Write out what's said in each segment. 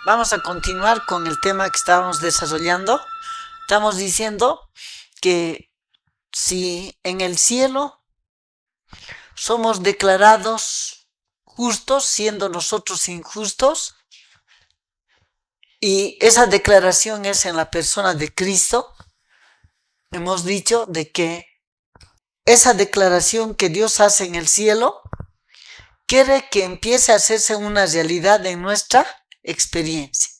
Vamos a continuar con el tema que estábamos desarrollando. Estamos diciendo que si en el cielo somos declarados justos, siendo nosotros injustos, y esa declaración es en la persona de Cristo, hemos dicho de que esa declaración que Dios hace en el cielo quiere que empiece a hacerse una realidad en nuestra experiencia.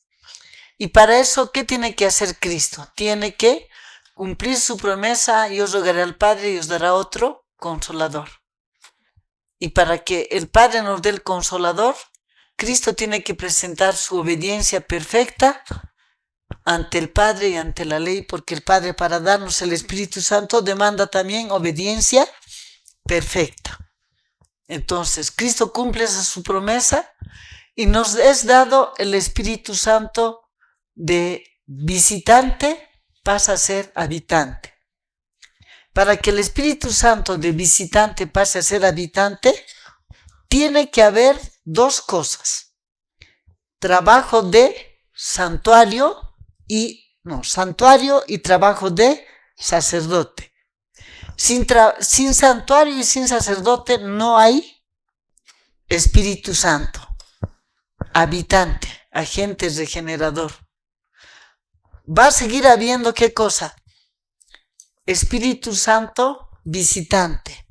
Y para eso, ¿qué tiene que hacer Cristo? Tiene que cumplir su promesa: yo rogaré al Padre y os dará otro consolador. Y para que el Padre nos dé el consolador, Cristo tiene que presentar su obediencia perfecta ante el Padre y ante la ley, porque el Padre, para darnos el Espíritu Santo, demanda también obediencia perfecta. Entonces, Cristo cumple esa su promesa y nos es dado el Espíritu Santo de visitante, pasa a ser habitante. Para que el Espíritu Santo de visitante pase a ser habitante, tiene que haber dos cosas: trabajo de santuario y trabajo de sacerdote. Sin santuario y sin sacerdote no hay Espíritu Santo, habitante, agente regenerador. Va a seguir habiendo ¿qué cosa? Espíritu Santo visitante.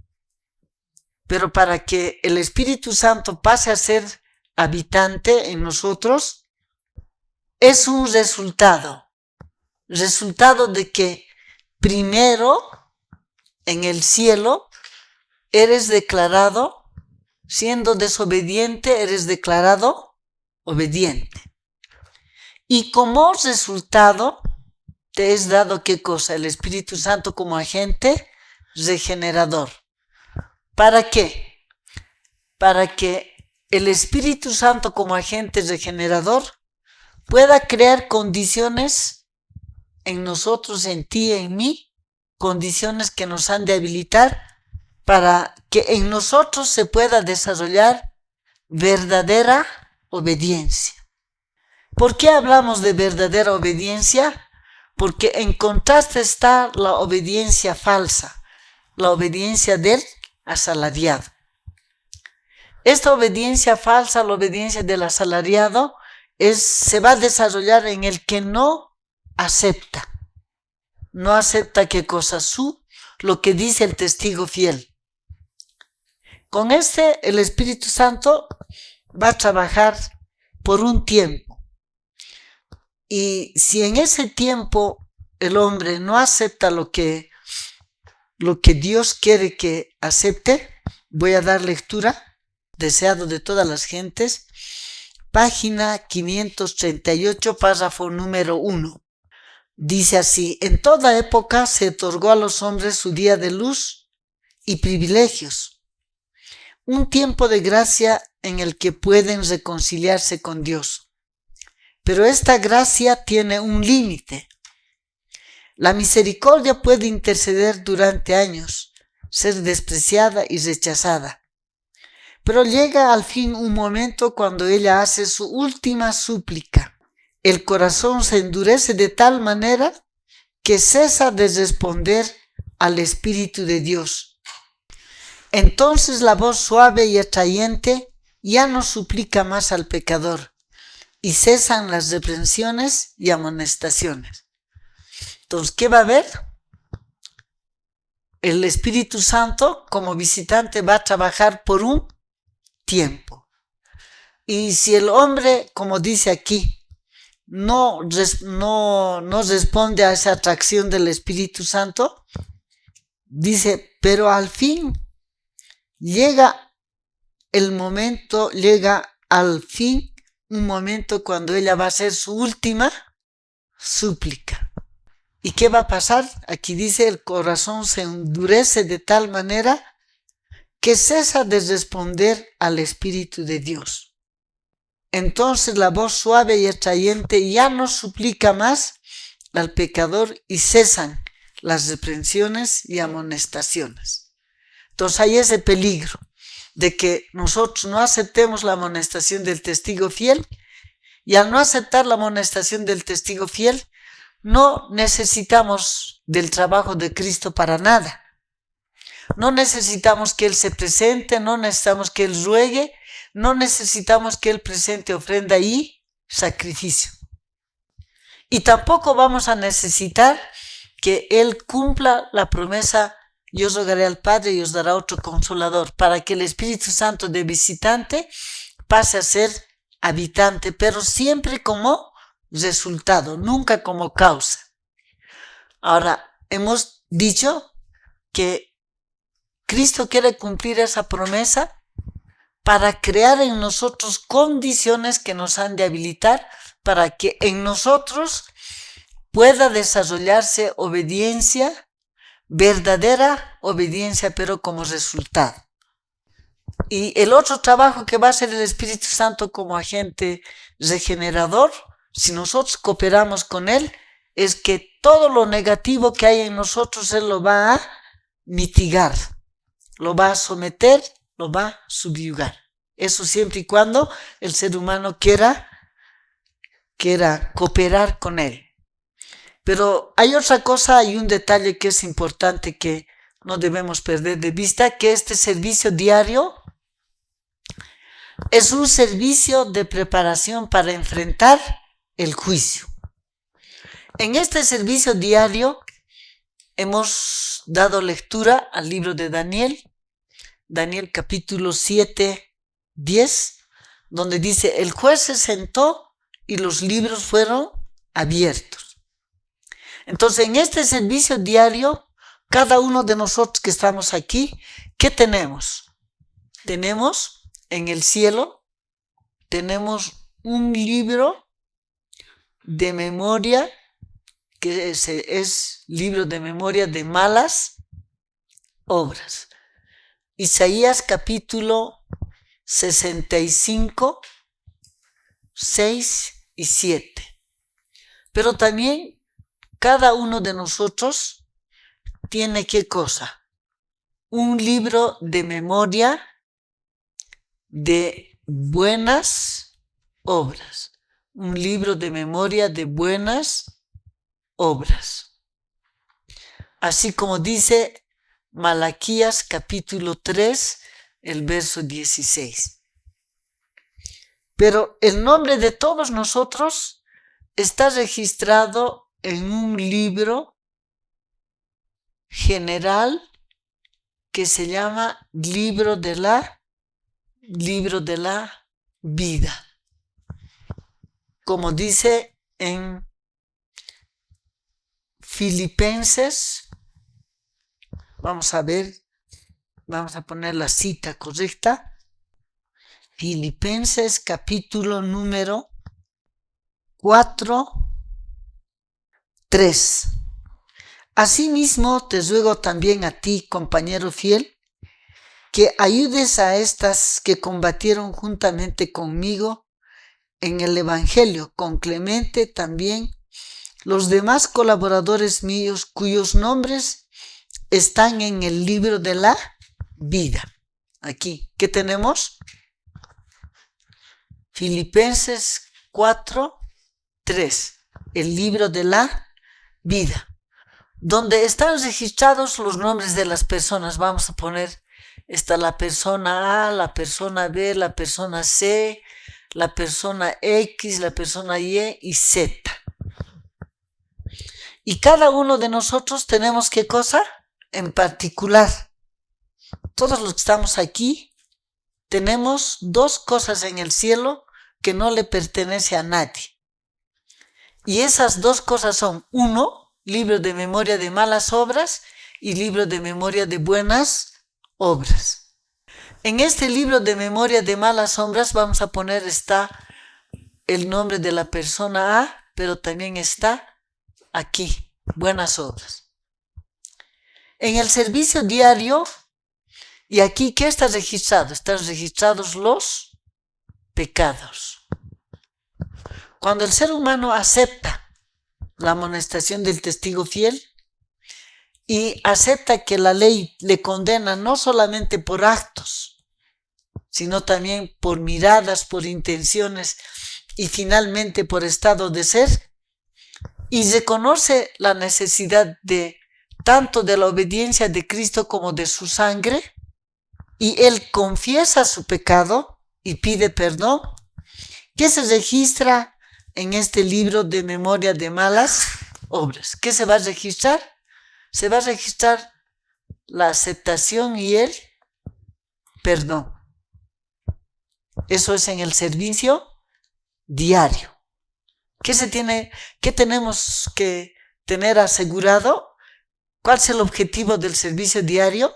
Pero para que el Espíritu Santo pase a ser habitante en nosotros, es un resultado de que primero en el cielo eres declarado, siendo desobediente, eres declarado obediente. Y como resultado te es dado ¿qué cosa? El Espíritu Santo como agente regenerador. ¿Para qué? Para que el Espíritu Santo como agente regenerador pueda crear condiciones en nosotros, en ti, en mí, condiciones que nos han de habilitar para que en nosotros se pueda desarrollar verdadera obediencia. ¿Por qué hablamos de verdadera obediencia? Porque en contraste está la obediencia falsa, la obediencia del asalariado. Esta obediencia falsa, la obediencia del asalariado, se va a desarrollar en el que no acepta. No acepta ¿qué cosa? Lo que dice el testigo fiel. Con el Espíritu Santo va a trabajar por un tiempo. Y si en ese tiempo el hombre no acepta lo que Dios quiere que acepte, voy a dar lectura, deseado de todas las gentes, página 538, párrafo número 1. Dice así: en toda época se otorgó a los hombres su día de luz y privilegios, un tiempo de gracia en el que pueden reconciliarse con Dios. Pero esta gracia tiene un límite. La misericordia puede interceder durante años, ser despreciada y rechazada. Pero llega al fin un momento cuando ella hace su última súplica. El corazón se endurece de tal manera que cesa de responder al Espíritu de Dios. Entonces la voz suave y atrayente ya no suplica más al pecador, y cesan las reprensiones y amonestaciones. Entonces, ¿qué va a haber? El Espíritu Santo como visitante va a trabajar por un tiempo. Y si el hombre, como dice aquí, no responde a esa atracción del Espíritu Santo, dice, pero al fin llega un momento cuando ella va a hacer su última súplica. ¿Y qué va a pasar? Aquí dice, el corazón se endurece de tal manera que cesa de responder al Espíritu de Dios. Entonces la voz suave y atrayente ya no suplica más al pecador y cesan las reprensiones y amonestaciones. Entonces hay ese peligro de que nosotros no aceptemos la amonestación del testigo fiel Y al no aceptar la amonestación del testigo fiel, no necesitamos del trabajo de Cristo para nada. No necesitamos que Él se presente, no necesitamos que Él ruegue, no necesitamos que Él presente ofrenda y sacrificio. Y tampoco vamos a necesitar que Él cumpla la promesa: yo rogaré al Padre y os dará otro consolador, para que el Espíritu Santo de visitante pase a ser habitante, pero siempre como resultado, nunca como causa. Ahora, hemos dicho que Cristo quiere cumplir esa promesa para crear en nosotros condiciones que nos han de habilitar para que en nosotros pueda desarrollarse obediencia, verdadera obediencia, pero como resultado. Y el otro trabajo que va a hacer el Espíritu Santo como agente regenerador, si nosotros cooperamos con Él, es que todo lo negativo que hay en nosotros Él lo va a mitigar, lo va a someter, lo va a subyugar. Eso siempre y cuando el ser humano quiera cooperar con Él. Pero hay otra cosa, hay un detalle que es importante que no debemos perder de vista, que este servicio diario es un servicio de preparación para enfrentar el juicio. En este servicio diario hemos dado lectura al libro de Daniel capítulo 7, 10, donde dice: el juez se sentó y los libros fueron abiertos. Entonces, en este servicio diario, cada uno de nosotros que estamos aquí, ¿qué tenemos? Tenemos en el cielo, tenemos un libro de memoria, que es libro de memoria de malas obras. Isaías capítulo 65, 6 y 7. Pero también cada uno de nosotros tiene ¿qué cosa? Un libro de memoria de buenas obras. Un libro de memoria de buenas obras. Así como dice Malaquías capítulo 3, el verso 16. Pero el nombre de todos nosotros está registrado en un libro general que se llama libro de la vida. Como dice en Filipenses, vamos a ver, vamos a poner la cita correcta. Filipenses capítulo número 4, 3. Asimismo te ruego también a ti, compañero fiel, que ayudes a estas que combatieron juntamente conmigo en el Evangelio, con Clemente también, los demás colaboradores míos cuyos nombres están en el libro de la vida. Aquí, ¿qué tenemos? Filipenses 4, 3, el libro de la vida, donde están registrados los nombres de las personas. Vamos a poner, está la persona A, la persona B, la persona C, la persona X, la persona Y y Z. Y cada uno de nosotros tenemos ¿qué cosa? En particular, todos los que estamos aquí, tenemos dos cosas en el cielo que no le pertenece a nadie. Y esas dos cosas son: uno, libro de memoria de malas obras, y libro de memoria de buenas obras. En este libro de memoria de malas obras vamos a poner, está el nombre de la persona A, pero también está aquí, buenas obras. En el servicio diario, y aquí, ¿qué está registrado? Están registrados los pecados. Cuando el ser humano acepta la amonestación del testigo fiel y acepta que la ley le condena no solamente por actos, sino también por miradas, por intenciones y finalmente por estado de ser, y reconoce la necesidad de tanto de la obediencia de Cristo como de su sangre, y él confiesa su pecado y pide perdón, ¿qué se registra en este libro de memoria de malas obras? ¿Qué se va a registrar? Se va a registrar la aceptación y el perdón. Eso es en el servicio diario. ¿Qué tenemos que tener asegurado? ¿Cuál es el objetivo del servicio diario?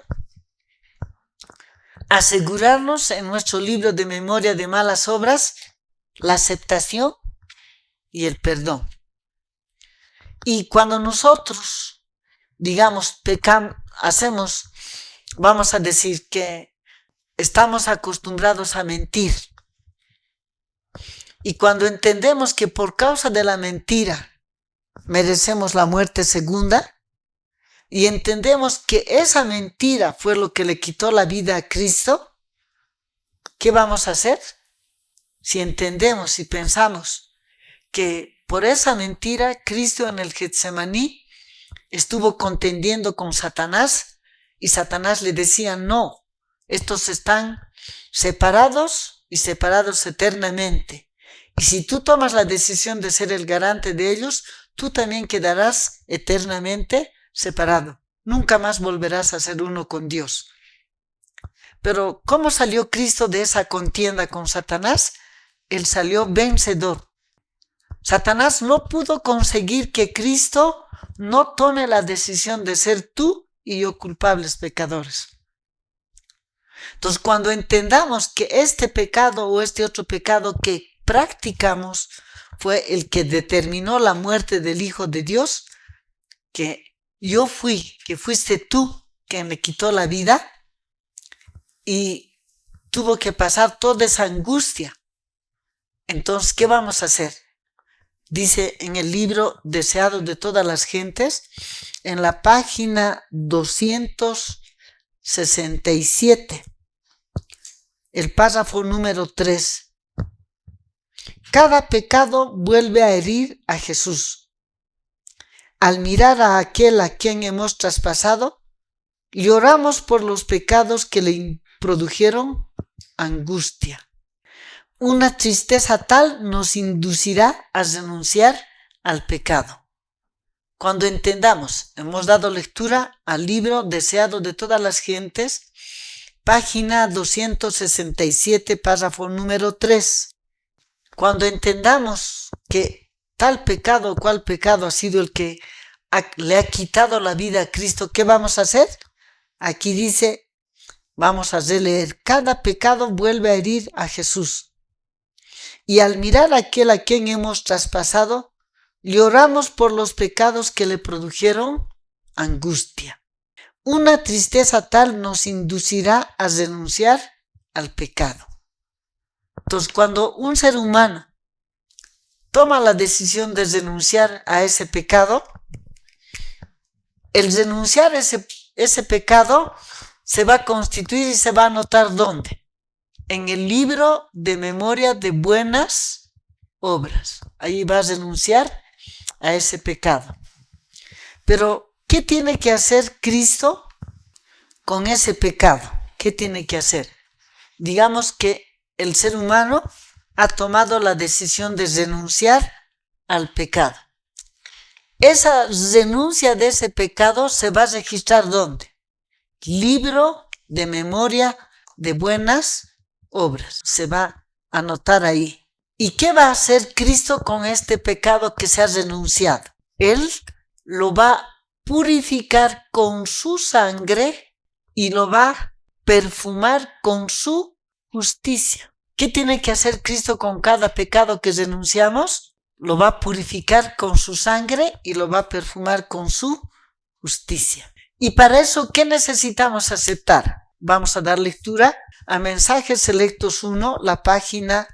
Asegurarnos en nuestro libro de memoria de malas obras la aceptación y el perdón. Y cuando nosotros, digamos, vamos a decir que estamos acostumbrados a mentir. Y cuando entendemos que por causa de la mentira merecemos la muerte segunda, y entendemos que esa mentira fue lo que le quitó la vida a Cristo, ¿qué vamos a hacer? Si entendemos y pensamos que por esa mentira Cristo en el Getsemaní estuvo contendiendo con Satanás y Satanás le decía, no, estos están separados y separados eternamente. Y si tú tomas la decisión de ser el garante de ellos, tú también quedarás eternamente separado. Nunca más volverás a ser uno con Dios. Pero ¿cómo salió Cristo de esa contienda con Satanás? Él salió vencedor. Satanás no pudo conseguir que Cristo no tome la decisión de ser tú y yo culpables pecadores. Entonces, cuando entendamos que este pecado o este otro pecado que practicamos fue el que determinó la muerte del Hijo de Dios, que fuiste tú quien le quitó la vida y tuvo que pasar toda esa angustia. Entonces, ¿qué vamos a hacer? Dice en el libro Deseado de todas las gentes, en la página 267, el párrafo número 3. Cada pecado vuelve a herir a Jesús. Al mirar a aquel a quien hemos traspasado, lloramos por los pecados que le produjeron angustia. Una tristeza tal nos inducirá a renunciar al pecado. Cuando entendamos, hemos dado lectura al libro Deseado de todas las gentes, página 267, párrafo número 3. Cuando entendamos que tal pecado o cual pecado ha sido el que le ha quitado la vida a Cristo, ¿qué vamos a hacer? Aquí dice, vamos a releer, cada pecado vuelve a herir a Jesús. Y al mirar a aquel a quien hemos traspasado, lloramos por los pecados que le produjeron angustia. Una tristeza tal nos inducirá a renunciar al pecado. Entonces, cuando un ser humano toma la decisión de renunciar a ese pecado, el renunciar a ese pecado se va a constituir y se va a anotar ¿dónde? En el libro de memoria de buenas obras. Ahí va a renunciar a ese pecado. Pero, ¿qué tiene que hacer Cristo con ese pecado? ¿Qué tiene que hacer? Digamos que el ser humano ha tomado la decisión de renunciar al pecado. Esa renuncia de ese pecado se va a registrar ¿dónde? Libro de memoria de buenas obras. Se va a anotar ahí. ¿Y qué va a hacer Cristo con este pecado que se ha renunciado? Él lo va a purificar con su sangre y lo va a perfumar con su justicia. ¿Qué tiene que hacer Cristo con cada pecado que renunciamos? Lo va a purificar con su sangre y lo va a perfumar con su justicia. Y para eso, ¿qué necesitamos aceptar? Vamos a dar lectura a Mensajes Selectos 1, la página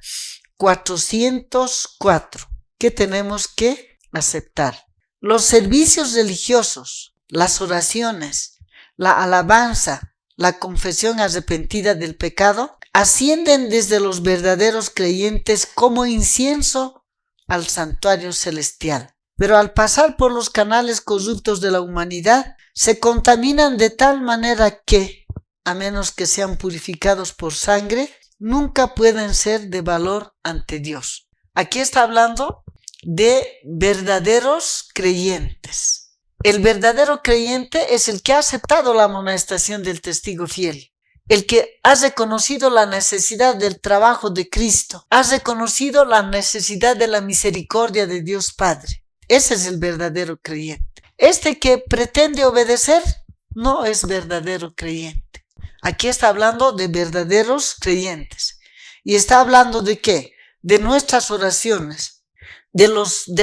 404. ¿Qué tenemos que aceptar? Los servicios religiosos, las oraciones, la alabanza, la confesión arrepentida del pecado ascienden desde los verdaderos creyentes como incienso al santuario celestial. Pero al pasar por los canales corruptos de la humanidad, se contaminan de tal manera que, a menos que sean purificados por sangre, nunca pueden ser de valor ante Dios. Aquí está hablando de verdaderos creyentes. El verdadero creyente es el que ha aceptado la amonestación del testigo fiel, el que ha reconocido la necesidad del trabajo de Cristo, ha reconocido la necesidad de la misericordia de Dios Padre. Ese es el verdadero creyente. Este que pretende obedecer no es verdadero creyente. Aquí está hablando de verdaderos creyentes. ¿Y está hablando de qué? De nuestras oraciones, de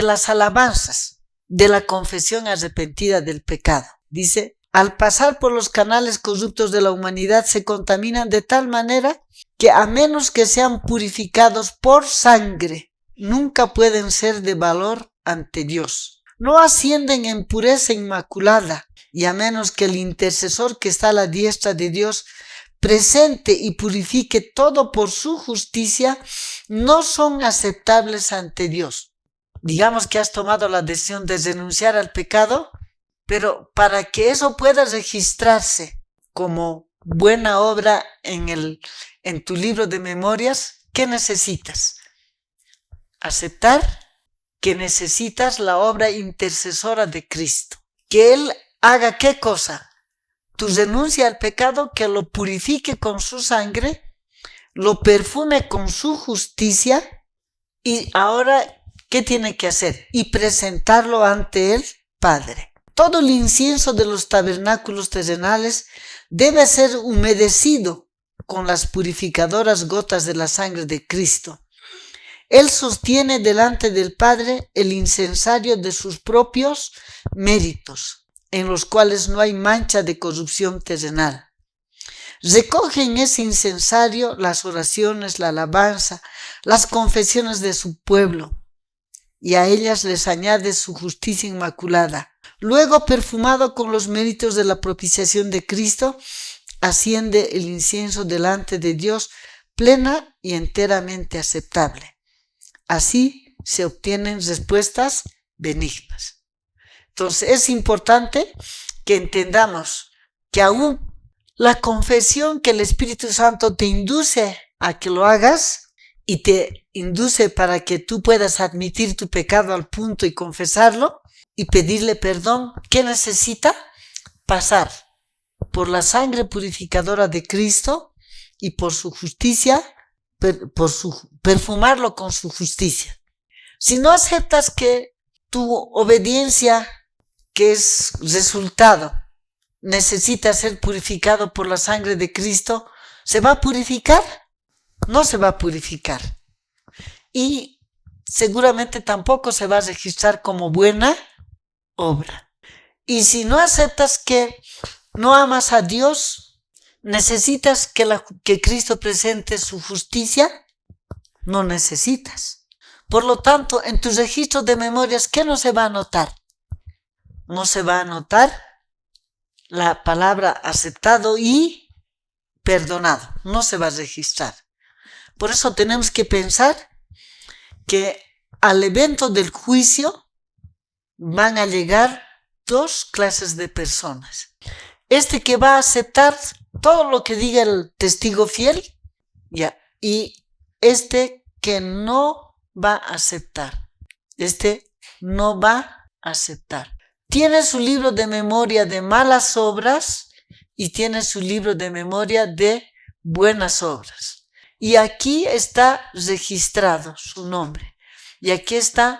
las alabanzas, de la confesión arrepentida del pecado. Dice, al pasar por los canales corruptos de la humanidad se contaminan de tal manera que a menos que sean purificados por sangre, nunca pueden ser de valor ante Dios. No ascienden en pureza inmaculada, y a menos que el intercesor que está a la diestra de Dios presente y purifique todo por su justicia, no son aceptables ante Dios. Digamos que has tomado la decisión de renunciar al pecado, pero para que eso pueda registrarse como buena obra en tu libro de memorias, ¿qué necesitas? Aceptar que necesitas la obra intercesora de Cristo. Que Él haga ¿qué cosa? Tu renuncia al pecado, que lo purifique con su sangre, lo perfume con su justicia, y ahora, ¿qué tiene que hacer? Y presentarlo ante el Padre. Todo el incienso de los tabernáculos terrenales debe ser humedecido con las purificadoras gotas de la sangre de Cristo. Él sostiene delante del Padre el incensario de sus propios méritos, en los cuales no hay mancha de corrupción terrenal. Recoge en ese incensario las oraciones, la alabanza, las confesiones de su pueblo, y a ellas les añade su justicia inmaculada. Luego, perfumado con los méritos de la propiciación de Cristo, asciende el incienso delante de Dios plena y enteramente aceptable. Así se obtienen respuestas benignas. Entonces es importante que entendamos que aún la confesión que el Espíritu Santo te induce a que lo hagas y te induce para que tú puedas admitir tu pecado al punto y confesarlo y pedirle perdón, ¿qué necesita? Pasar por la sangre purificadora de Cristo y por su justicia, perfumarlo con su justicia. Si no aceptas que tu obediencia, que es resultado, necesita ser purificado por la sangre de Cristo, ¿se va a purificar? No se va a purificar. Y seguramente tampoco se va a registrar como buena obra. Y si no aceptas que no amas a Dios, ¿necesitas que Cristo presente su justicia? No necesitas. Por lo tanto, en tus registros de memorias, ¿qué no se va a anotar? No se va a anotar la palabra aceptado y perdonado. No se va a registrar. Por eso tenemos que pensar que al evento del juicio van a llegar dos clases de personas. Este que va a aceptar todo lo que diga el testigo fiel, y este que no va a aceptar. Este no va a aceptar. Tiene su libro de memoria de malas obras y tiene su libro de memoria de buenas obras. Y aquí está registrado su nombre. Y aquí están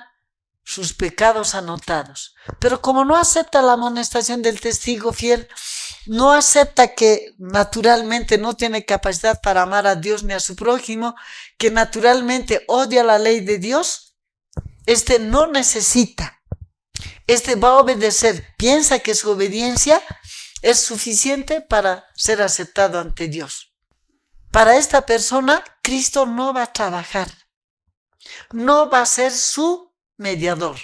sus pecados anotados. Pero como no acepta la amonestación del testigo fiel, no acepta que naturalmente no tiene capacidad para amar a Dios ni a su prójimo, que naturalmente odia la ley de Dios, este no necesita. Este va a obedecer. Piensa que su obediencia es suficiente para ser aceptado ante Dios. Para esta persona, Cristo no va a trabajar. No va a ser su mediador.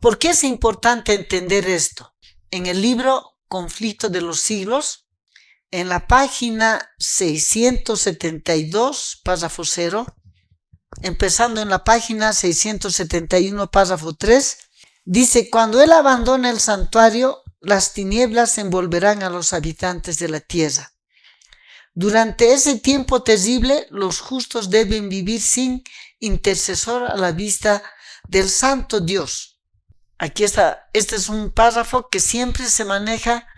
¿Por qué es importante entender esto? En el libro Conflicto de los Siglos, en la página 672, párrafo 0, empezando en la página 671, párrafo 3, dice: cuando Él abandone el santuario, las tinieblas envolverán a los habitantes de la tierra. Durante ese tiempo terrible, los justos deben vivir sin intercesor a la vista del santo Dios. Aquí está, este es un párrafo que siempre se maneja,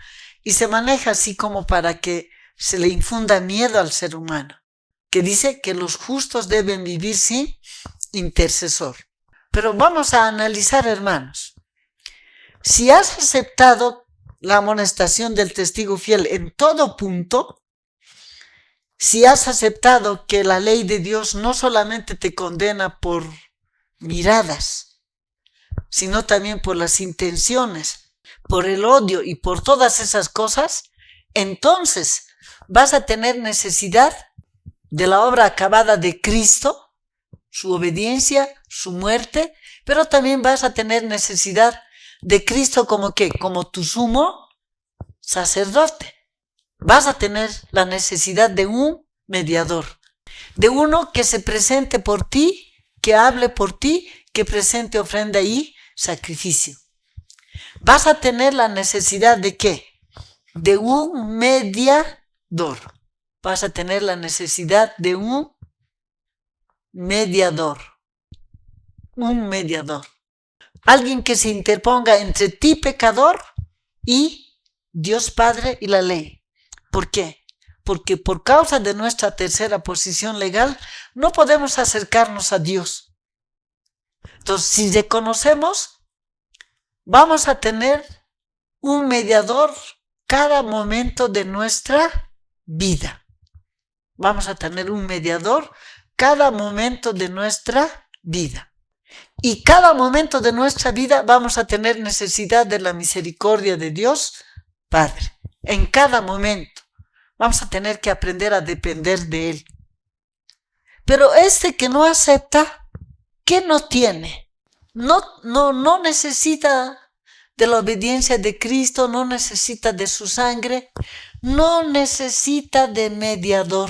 y se maneja así como para que se le infunda miedo al ser humano, que dice que los justos deben vivir sin intercesor. Pero vamos a analizar, hermanos. Si has aceptado la amonestación del testigo fiel en todo punto, si has aceptado que la ley de Dios no solamente te condena por miradas, sino también por las intenciones, por el odio y por todas esas cosas, entonces vas a tener necesidad de la obra acabada de Cristo, su obediencia, su muerte, pero también vas a tener necesidad de Cristo como tu sumo sacerdote. Vas a tener la necesidad de un mediador, de uno que se presente por ti, que hable por ti, que presente ofrenda y sacrificio. Vas a tener la necesidad de ¿qué? De un mediador. Vas a tener la necesidad de un mediador. Un mediador. Alguien que se interponga entre ti, pecador, y Dios Padre y la ley. ¿Por qué? Porque por causa de nuestra tercera posición legal no podemos acercarnos a Dios. Entonces, si reconocemos, vamos a tener un mediador cada momento de nuestra vida. Vamos a tener un mediador cada momento de nuestra vida. Y cada momento de nuestra vida vamos a tener necesidad de la misericordia de Dios Padre. En cada momento vamos a tener que aprender a depender de Él. Pero este que no acepta, ¿qué no tiene? No necesita de la obediencia de Cristo, no necesita de su sangre, no necesita de mediador.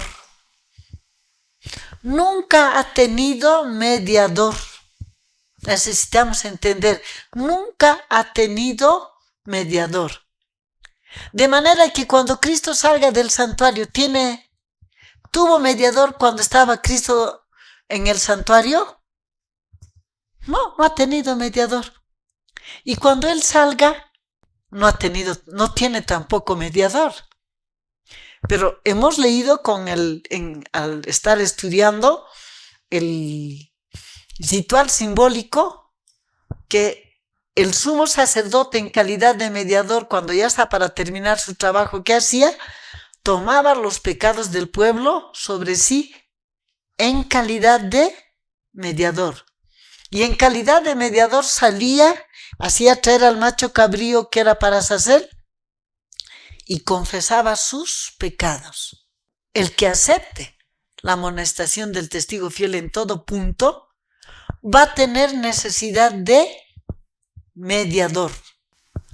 Nunca ha tenido mediador. Necesitamos entender, nunca ha tenido mediador. De manera que cuando Cristo salga del santuario, ¿tuvo mediador cuando estaba Cristo en el santuario? No ha tenido mediador. Y cuando Él salga, no tiene tampoco mediador. Pero hemos leído al estar estudiando el ritual simbólico, que el sumo sacerdote en calidad de mediador, cuando ya está para terminar su trabajo, ¿qué hacía? Tomaba los pecados del pueblo sobre sí en calidad de mediador. Y en calidad de mediador hacía traer al macho cabrío que era para sacer y confesaba sus pecados. El que acepte la amonestación del testigo fiel en todo punto va a tener necesidad de mediador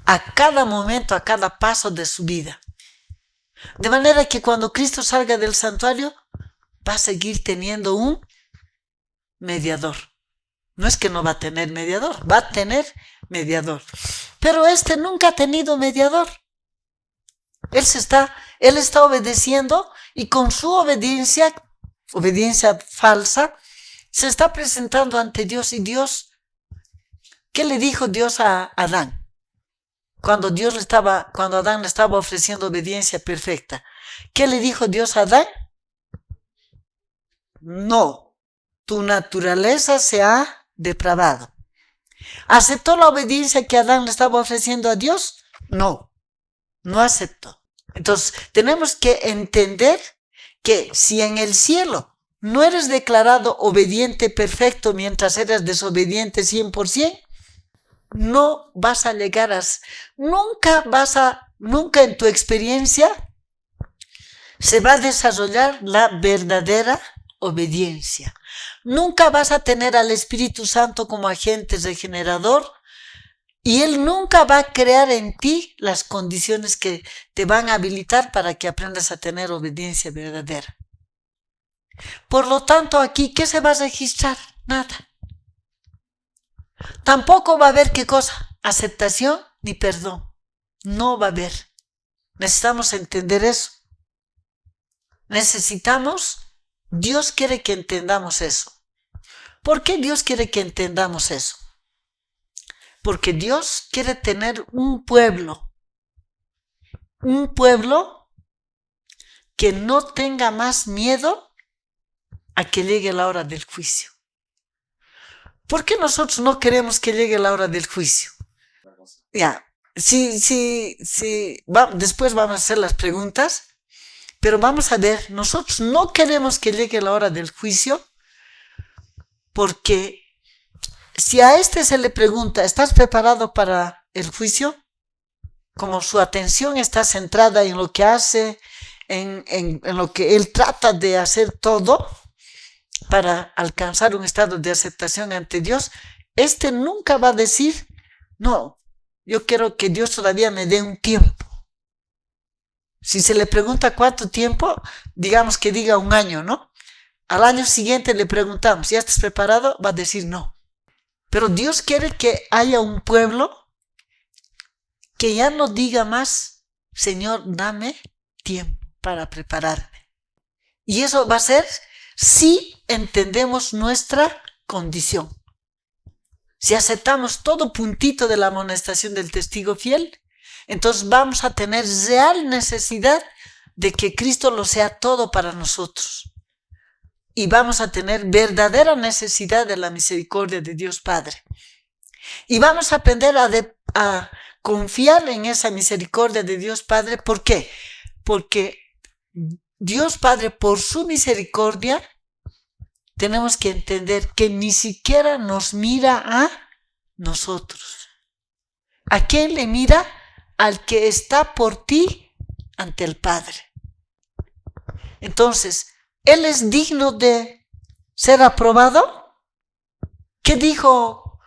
a cada momento, a cada paso de su vida. De manera que cuando Cristo salga del santuario, va a seguir teniendo un mediador. No es que no va a tener mediador, va a tener mediador. Pero nunca ha tenido mediador. Él está obedeciendo, y con su obediencia falsa, se está presentando ante Dios. Y Dios, ¿qué le dijo Dios a Adán? Cuando Adán le estaba ofreciendo obediencia perfecta, ¿qué le dijo Dios a Adán? No, tu naturaleza se ha depravado. ¿Aceptó la obediencia que Adán le estaba ofreciendo a Dios? No aceptó. Entonces, tenemos que entender que si en el cielo no eres declarado obediente perfecto mientras eres desobediente 100%, no vas a llegar nunca en tu experiencia se va a desarrollar la verdadera obediencia. Nunca vas a tener al Espíritu Santo como agente regenerador Y Él nunca va a crear en ti las condiciones que te van a habilitar para que aprendas a tener obediencia verdadera. Por lo tanto, aquí, ¿qué se va a registrar? Nada. Tampoco va a haber, ¿qué cosa? Aceptación ni perdón. No va a haber. Necesitamos entender eso. Dios quiere que entendamos eso. ¿Por qué Dios quiere que entendamos eso? Porque Dios quiere tener un pueblo que no tenga más miedo a que llegue la hora del juicio. ¿Por qué nosotros no queremos que llegue la hora del juicio? Ya, después vamos a hacer las preguntas, pero vamos a ver, nosotros no queremos que llegue la hora del juicio, porque si a este se le pregunta, ¿estás preparado para el juicio? Como su atención está centrada en lo que hace, en lo que él trata de hacer todo para alcanzar un estado de aceptación ante Dios, este nunca va a decir, no, yo quiero que Dios todavía me dé un tiempo. Si se le pregunta cuánto tiempo, digamos que diga 1 año, ¿no? Al año siguiente le preguntamos, ¿ya estás preparado? Va a decir no. Pero Dios quiere que haya un pueblo que ya no diga más, Señor, dame tiempo para prepararme. Y eso va a ser si entendemos nuestra condición. Si aceptamos todo puntito de la amonestación del testigo fiel, entonces vamos a tener real necesidad de que Cristo lo sea todo para nosotros. Y vamos a tener verdadera necesidad de la misericordia de Dios Padre. Y vamos a aprender a confiar en esa misericordia de Dios Padre. ¿Por qué? Porque Dios Padre, por su misericordia, tenemos que entender que ni siquiera nos mira a nosotros. ¿A quién le mira? Al que está por ti ante el Padre. Entonces, ¿Él es digno de ser aprobado? ¿Qué dijo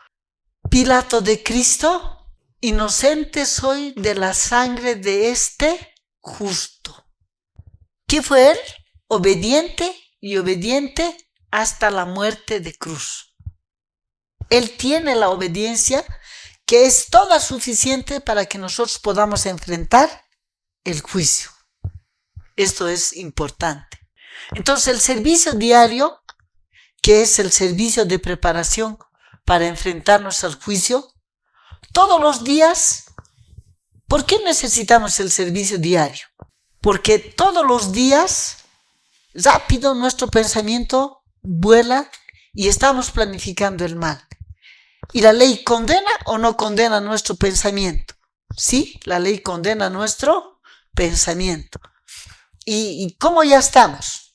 Pilato de Cristo? Inocente soy de la sangre de este justo. ¿Qué fue Él? Obediente y obediente hasta la muerte de cruz. Él tiene la obediencia que es toda suficiente para que nosotros podamos enfrentar el juicio. Esto es importante. Entonces, el servicio diario, que es el servicio de preparación para enfrentarnos al juicio, todos los días, ¿por qué necesitamos el servicio diario? Porque todos los días, rápido, nuestro pensamiento vuela y estamos planificando el mal. ¿Y la ley condena o no condena nuestro pensamiento? Sí, la ley condena nuestro pensamiento. ¿Y cómo ya estamos?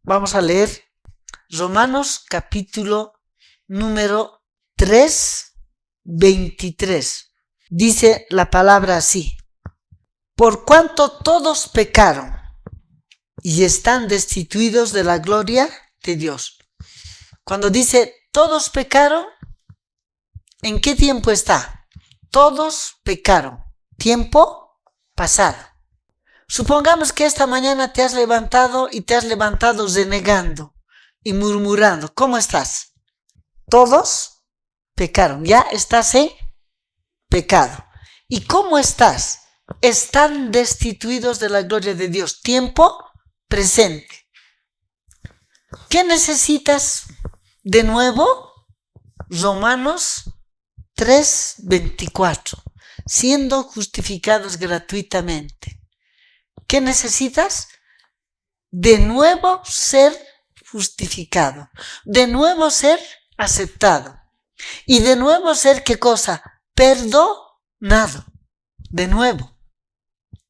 Vamos a leer Romanos capítulo número 3, 23. Dice la palabra así: por cuanto todos pecaron y están destituidos de la gloria de Dios. Cuando dice todos pecaron, ¿en qué tiempo está? Todos pecaron. Tiempo pasado. Supongamos que esta mañana te has levantado y te has levantado renegando y murmurando. ¿Cómo estás? Todos pecaron. Ya estás en pecado. ¿Y cómo estás? Están destituidos de la gloria de Dios. Tiempo presente. ¿Qué necesitas de nuevo? Romanos 3:24. Siendo justificados gratuitamente. ¿Qué necesitas? De nuevo ser justificado, de nuevo ser aceptado y de nuevo ser, ¿qué cosa? Perdonado. De nuevo.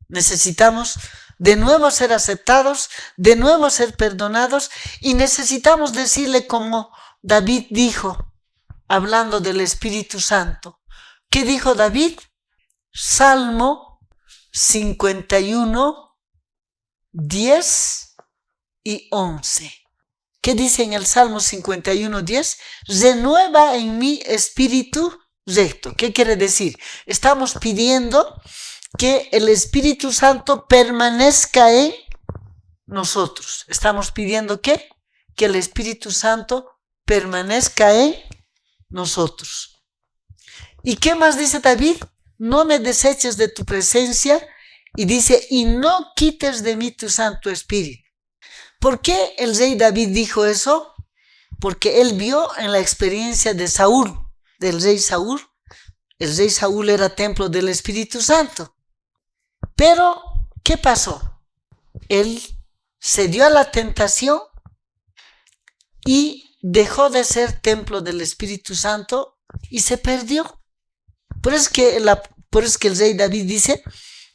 Necesitamos de nuevo ser aceptados, de nuevo ser perdonados y necesitamos decirle como David dijo, hablando del Espíritu Santo. ¿Qué dijo David? Salmo 51, 10 y 11. ¿Qué dice en el Salmo 51, 10? Renueva en mi espíritu, recto. ¿Qué quiere decir? Estamos pidiendo que el Espíritu Santo permanezca en nosotros. Estamos pidiendo que el Espíritu Santo permanezca en nosotros. ¿Y qué más dice David? No me deseches de tu presencia, y dice, y no quites de mí tu Santo Espíritu. ¿Por qué el rey David dijo eso? Porque él vio en la experiencia de Saúl, del rey Saúl. El rey Saúl era templo del Espíritu Santo. Pero, ¿qué pasó? Él se dio a la tentación y dejó de ser templo del Espíritu Santo y se perdió. Por eso es que el rey David dice,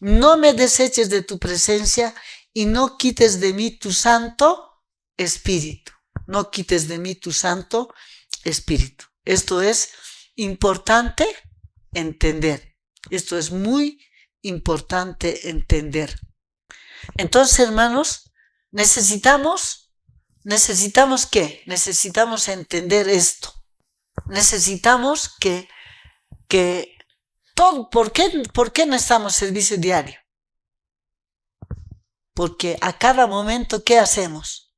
no me deseches de tu presencia y no quites de mí tu Santo Espíritu. No quites de mí tu Santo Espíritu. Esto es importante entender. Esto es muy importante entender. Entonces, hermanos, necesitamos ¿qué? Necesitamos entender esto. Necesitamos que todo, ¿por qué necesitamos servicio diario? Porque a cada momento, ¿qué hacemos?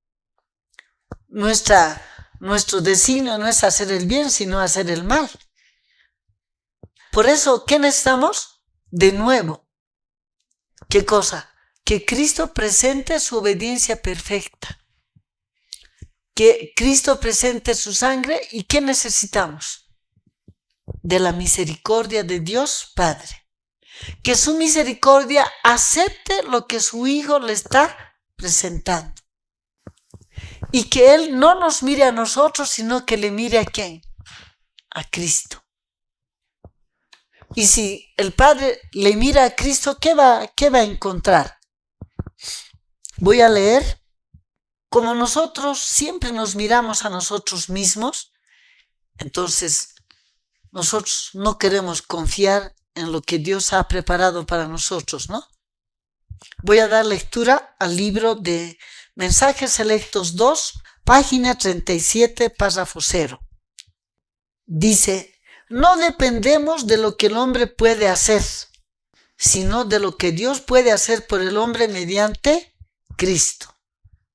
Nuestro designio no es hacer el bien, sino hacer el mal. Por eso, ¿qué necesitamos? De nuevo, ¿qué cosa? Que Cristo presente su obediencia perfecta. Que Cristo presente su sangre. ¿Y qué necesitamos? De la misericordia de Dios Padre. Que su misericordia acepte lo que su Hijo le está presentando. Y que Él no nos mire a nosotros, sino que le mire a ¿quién? A Cristo. Y si el Padre le mira a Cristo, ¿qué va a encontrar? Voy a leer. Como nosotros siempre nos miramos a nosotros mismos, entonces nosotros no queremos confiar en lo que Dios ha preparado para nosotros, ¿no? Voy a dar lectura al libro de Mensajes Selectos 2, página 37, párrafo 0. Dice, no dependemos de lo que el hombre puede hacer, sino de lo que Dios puede hacer por el hombre mediante Cristo.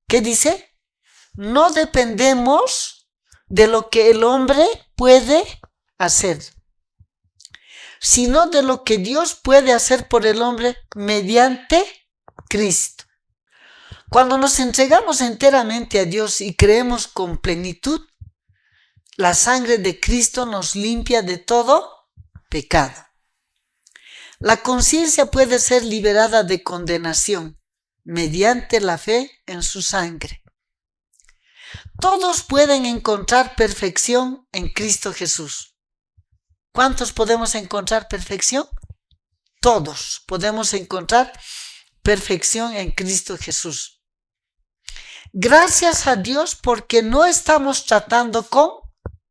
¿Qué dice? No dependemos de lo que el hombre puede hacer, sino de lo que Dios puede hacer por el hombre mediante Cristo. Cuando nos entregamos enteramente a Dios y creemos con plenitud, la sangre de Cristo nos limpia de todo pecado. La conciencia puede ser liberada de condenación mediante la fe en su sangre. Todos pueden encontrar perfección en Cristo Jesús. ¿Cuántos podemos encontrar perfección? Todos podemos encontrar perfección en Cristo Jesús. Gracias a Dios porque no estamos tratando con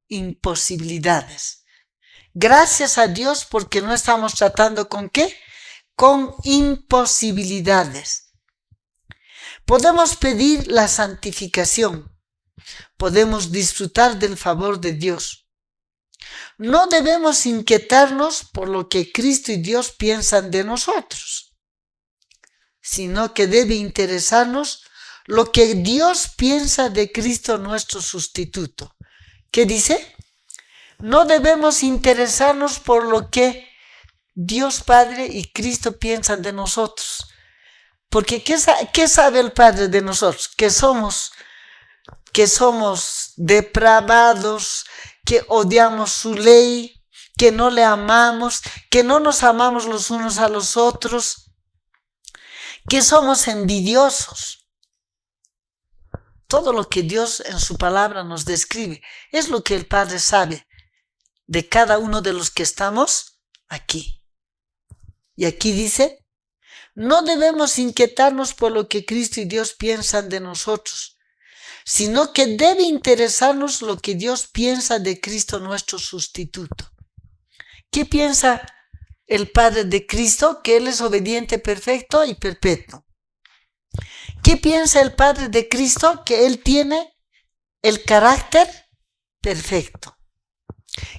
imposibilidades. Gracias a Dios porque no estamos tratando con ¿qué? Con imposibilidades. Podemos pedir la santificación. Podemos disfrutar del favor de Dios. No debemos inquietarnos por lo que Cristo y Dios piensan de nosotros, sino que debe interesarnos lo que Dios piensa de Cristo nuestro sustituto. ¿Qué dice? No debemos interesarnos por lo que Dios Padre y Cristo piensan de nosotros. Porque ¿qué sabe el Padre de nosotros? Que somos depravados, que odiamos su ley, que no le amamos, que no nos amamos los unos a los otros, que somos envidiosos. Todo lo que Dios en su palabra nos describe es lo que el Padre sabe de cada uno de los que estamos aquí. Y aquí dice, no debemos inquietarnos por lo que Cristo y Dios piensan de nosotros, sino que debe interesarnos lo que Dios piensa de Cristo nuestro sustituto. ¿Qué piensa el Padre de Cristo? Que Él es obediente, perfecto y perpetuo. ¿Qué piensa el Padre de Cristo? Que Él tiene el carácter perfecto.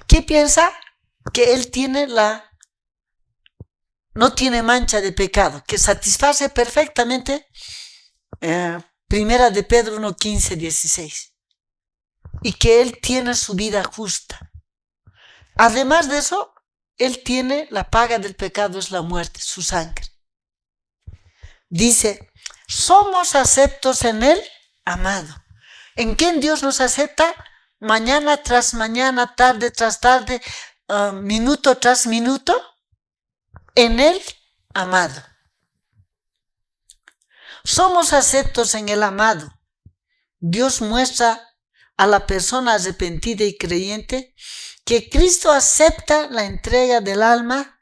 ¿Qué piensa? que Él no tiene mancha de pecado, que satisface perfectamente. Primera de Pedro 1, 15, 16. Y que Él tiene su vida justa. Además de eso, Él tiene la paga del pecado, es la muerte, su sangre. Dice, somos aceptos en Él, amado. ¿En quién Dios nos acepta? Mañana tras mañana, tarde tras tarde, minuto tras minuto, en Él, amado. Somos aceptos en el amado. Dios muestra a la persona arrepentida y creyente que Cristo acepta la entrega del alma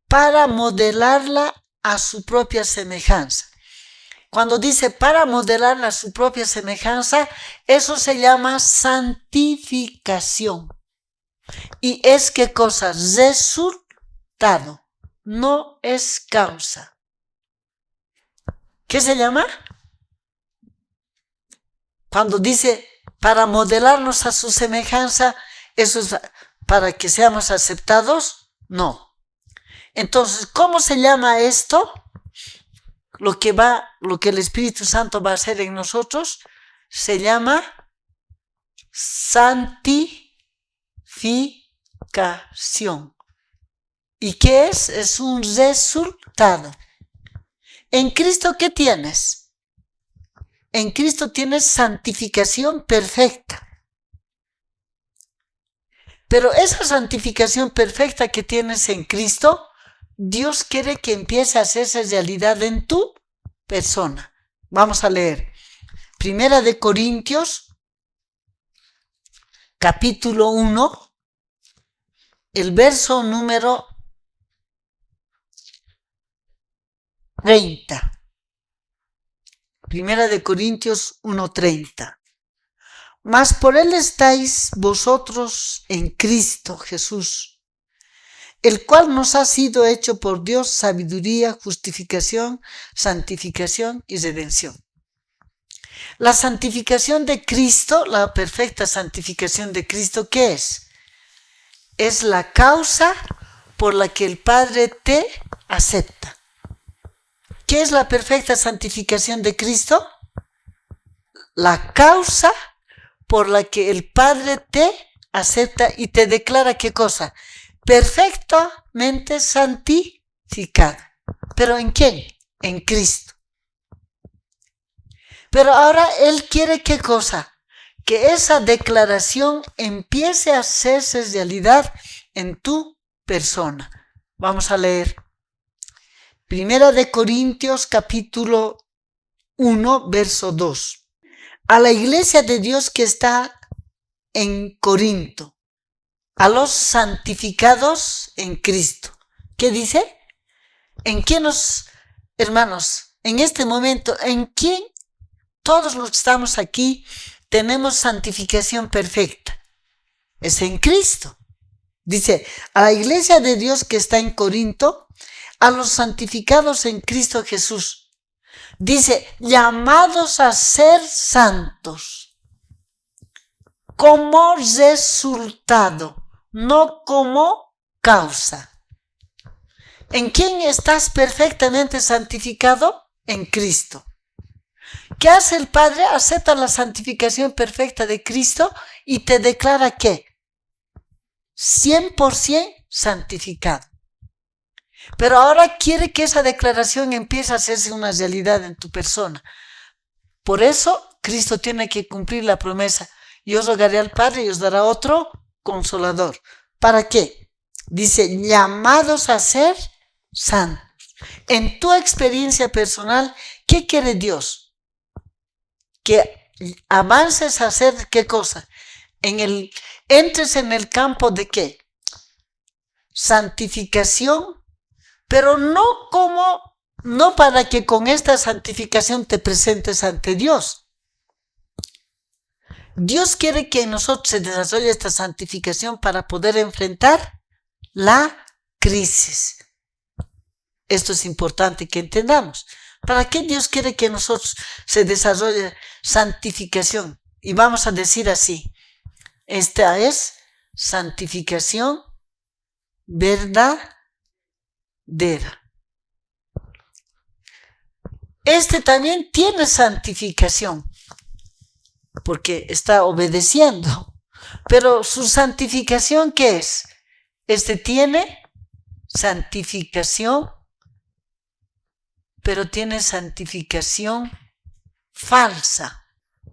para modelarla a su propia semejanza. Cuando dice para modelarla a su propia semejanza, eso se llama santificación. ¿Y es qué cosa? Resultado, no es causa. ¿Qué se llama? Cuando dice para modelarnos a su semejanza, ¿eso es para que seamos aceptados? No. Entonces, ¿cómo se llama esto? Lo que el Espíritu Santo va a hacer en nosotros se llama santificación. ¿Y qué es? Es un resultado. En Cristo, ¿qué tienes? En Cristo tienes santificación perfecta. Pero esa santificación perfecta que tienes en Cristo, Dios quiere que empiece a hacerse realidad en tu persona. Vamos a leer. Primera de Corintios, capítulo 1, el verso número 30. Primera de Corintios 1:30. Mas por Él estáis vosotros en Cristo Jesús, el cual nos ha sido hecho por Dios sabiduría, justificación, santificación y redención. La santificación de Cristo, la perfecta santificación de Cristo, ¿qué es? Es la causa por la que el Padre te acepta. ¿Qué es la perfecta santificación de Cristo? La causa por la que el Padre te acepta y te declara ¿qué cosa? Perfectamente santificado. ¿Pero en quién? En Cristo. Pero ahora Él quiere ¿qué cosa? Que esa declaración empiece a hacerse realidad en tu persona. Vamos a leer. Primera de Corintios capítulo 1, verso 2. A la iglesia de Dios que está en Corinto, a los santificados en Cristo. ¿Qué dice? ¿En quién hermanos, en este momento, en quién todos los que estamos aquí tenemos santificación perfecta? Es en Cristo. Dice, a la iglesia de Dios que está en Corinto, a los santificados en Cristo Jesús. Dice, llamados a ser santos, como resultado, no como causa. ¿En quién estás perfectamente santificado? En Cristo. ¿Qué hace el Padre? Acepta la santificación perfecta de Cristo y te declara ¿qué? 100% santificado. Pero ahora quiere que esa declaración empiece a hacerse una realidad en tu persona. Por eso Cristo tiene que cumplir la promesa. Yo rogaré al Padre y os dará otro consolador. ¿Para qué? Dice, llamados a ser santos. En tu experiencia personal, ¿qué quiere Dios? Que avances a hacer ¿qué cosa? Entres en el campo de ¿qué? Santificación. Pero no para que con esta santificación te presentes ante Dios. Dios quiere que en nosotros se desarrolle esta santificación para poder enfrentar la crisis. Esto es importante que entendamos. ¿Para qué Dios quiere que en nosotros se desarrolle santificación? Y vamos a decir así, esta es santificación verdadera. Este también tiene santificación, porque está obedeciendo. Pero su santificación, ¿qué es? Este tiene santificación, pero tiene santificación falsa.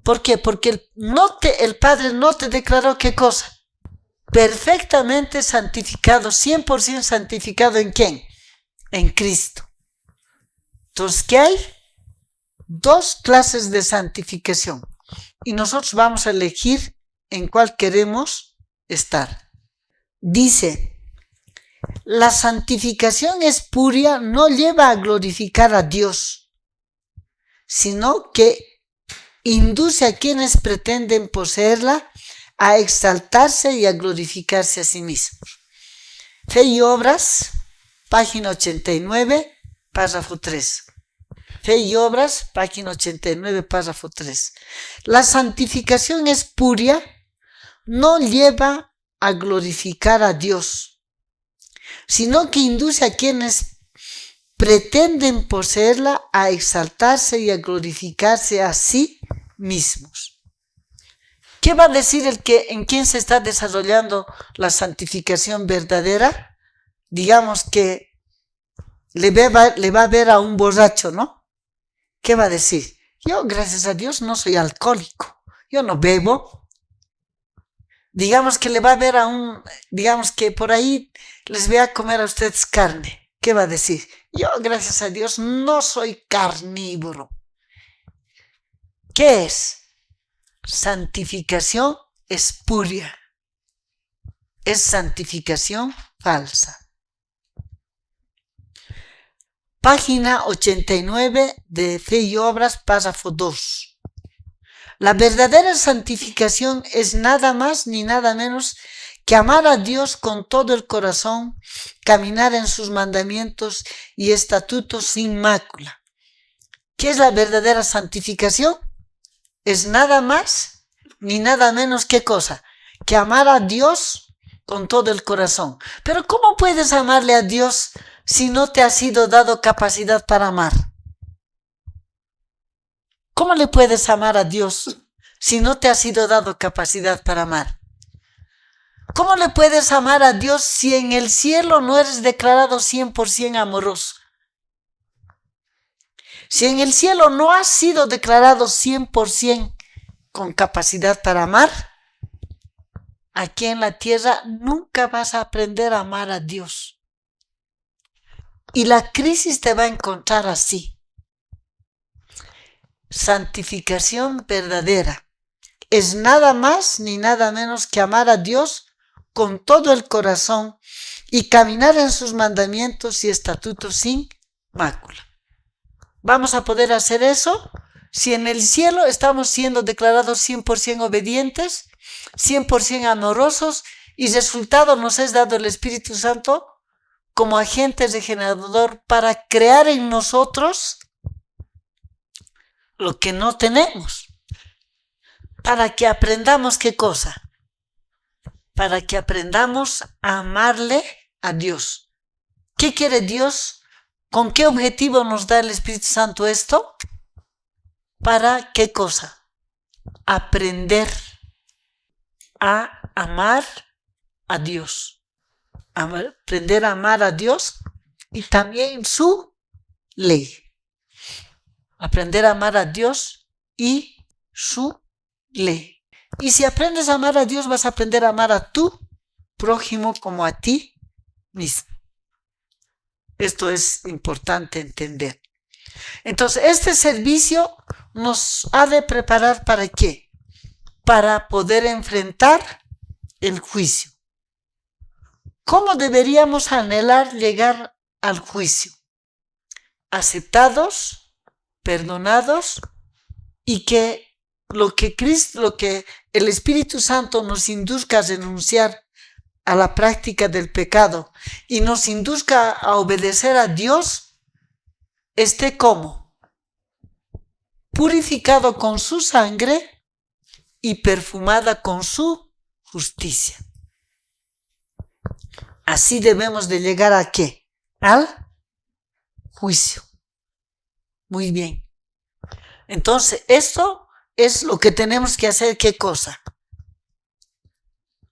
¿Por qué? Porque el Padre no te declaró ¿qué cosa? Perfectamente santificado, 100% santificado ¿en quién? En Cristo. Entonces, ¿qué hay? Dos clases de santificación. Y nosotros vamos a elegir en cuál queremos estar. Dice, la santificación espuria no lleva a glorificar a Dios, sino que induce a quienes pretenden poseerla a exaltarse y a glorificarse a sí mismos. Fe y Obras, página 89, párrafo 3. Fe y Obras, página 89, párrafo 3. La santificación espuria no lleva a glorificar a Dios, sino que induce a quienes pretenden poseerla a exaltarse y a glorificarse a sí mismos. ¿Qué va a decir en quién se está desarrollando la santificación verdadera? Digamos que le va a ver a un borracho, ¿no? ¿Qué va a decir? Yo, gracias a Dios, no soy alcohólico. Yo no bebo. Digamos que le va a ver digamos que por ahí les voy a comer a ustedes carne. ¿Qué va a decir? Yo, gracias a Dios, no soy carnívoro. ¿Qué es? Santificación espuria. Es santificación falsa. Página 89 de Fe y Obras, párrafo 2. La verdadera santificación es nada más ni nada menos que amar a Dios con todo el corazón, caminar en sus mandamientos y estatutos sin mácula. ¿Qué es la verdadera santificación? Es nada más ni nada menos que cosa, que amar a Dios con todo el corazón. Pero ¿cómo puedes amarle a Dios si no te ha sido dado capacidad para amar? ¿Cómo le puedes amar a Dios si no te ha sido dado capacidad para amar? ¿Cómo le puedes amar a Dios si en el cielo no eres declarado 100% amoroso? Si en el cielo no has sido declarado 100% con capacidad para amar, aquí en la tierra nunca vas a aprender a amar a Dios. Y la crisis te va a encontrar así. Santificación verdadera es nada más ni nada menos que amar a Dios con todo el corazón y caminar en sus mandamientos y estatutos sin mácula. ¿Vamos a poder hacer eso? Si en el cielo estamos siendo declarados 100% obedientes, 100% amorosos, y resultado nos es dado el Espíritu Santo como agente regenerador para crear en nosotros lo que no tenemos. Para que aprendamos ¿qué cosa? Para que aprendamos a amarle a Dios. ¿Qué quiere Dios? ¿Con qué objetivo nos da el Espíritu Santo esto? ¿Para qué cosa? Aprender a amar a Dios. Aprender a amar a Dios y también su ley. Aprender a amar a Dios y su ley. Y si aprendes a amar a Dios, vas a aprender a amar a tu prójimo como a ti mismo. Esto es importante entender. Entonces, este servicio nos ha de preparar ¿para qué? Para poder enfrentar el juicio. ¿Cómo deberíamos anhelar llegar al juicio? Aceptados, perdonados, y que lo que el Espíritu Santo nos induzca a renunciar a la práctica del pecado y nos induzca a obedecer a Dios, esté como purificado con su sangre y perfumada con su justicia. Así debemos de llegar ¿a qué? Al juicio. Muy bien. Entonces, esto es lo que tenemos que hacer. ¿Qué cosa?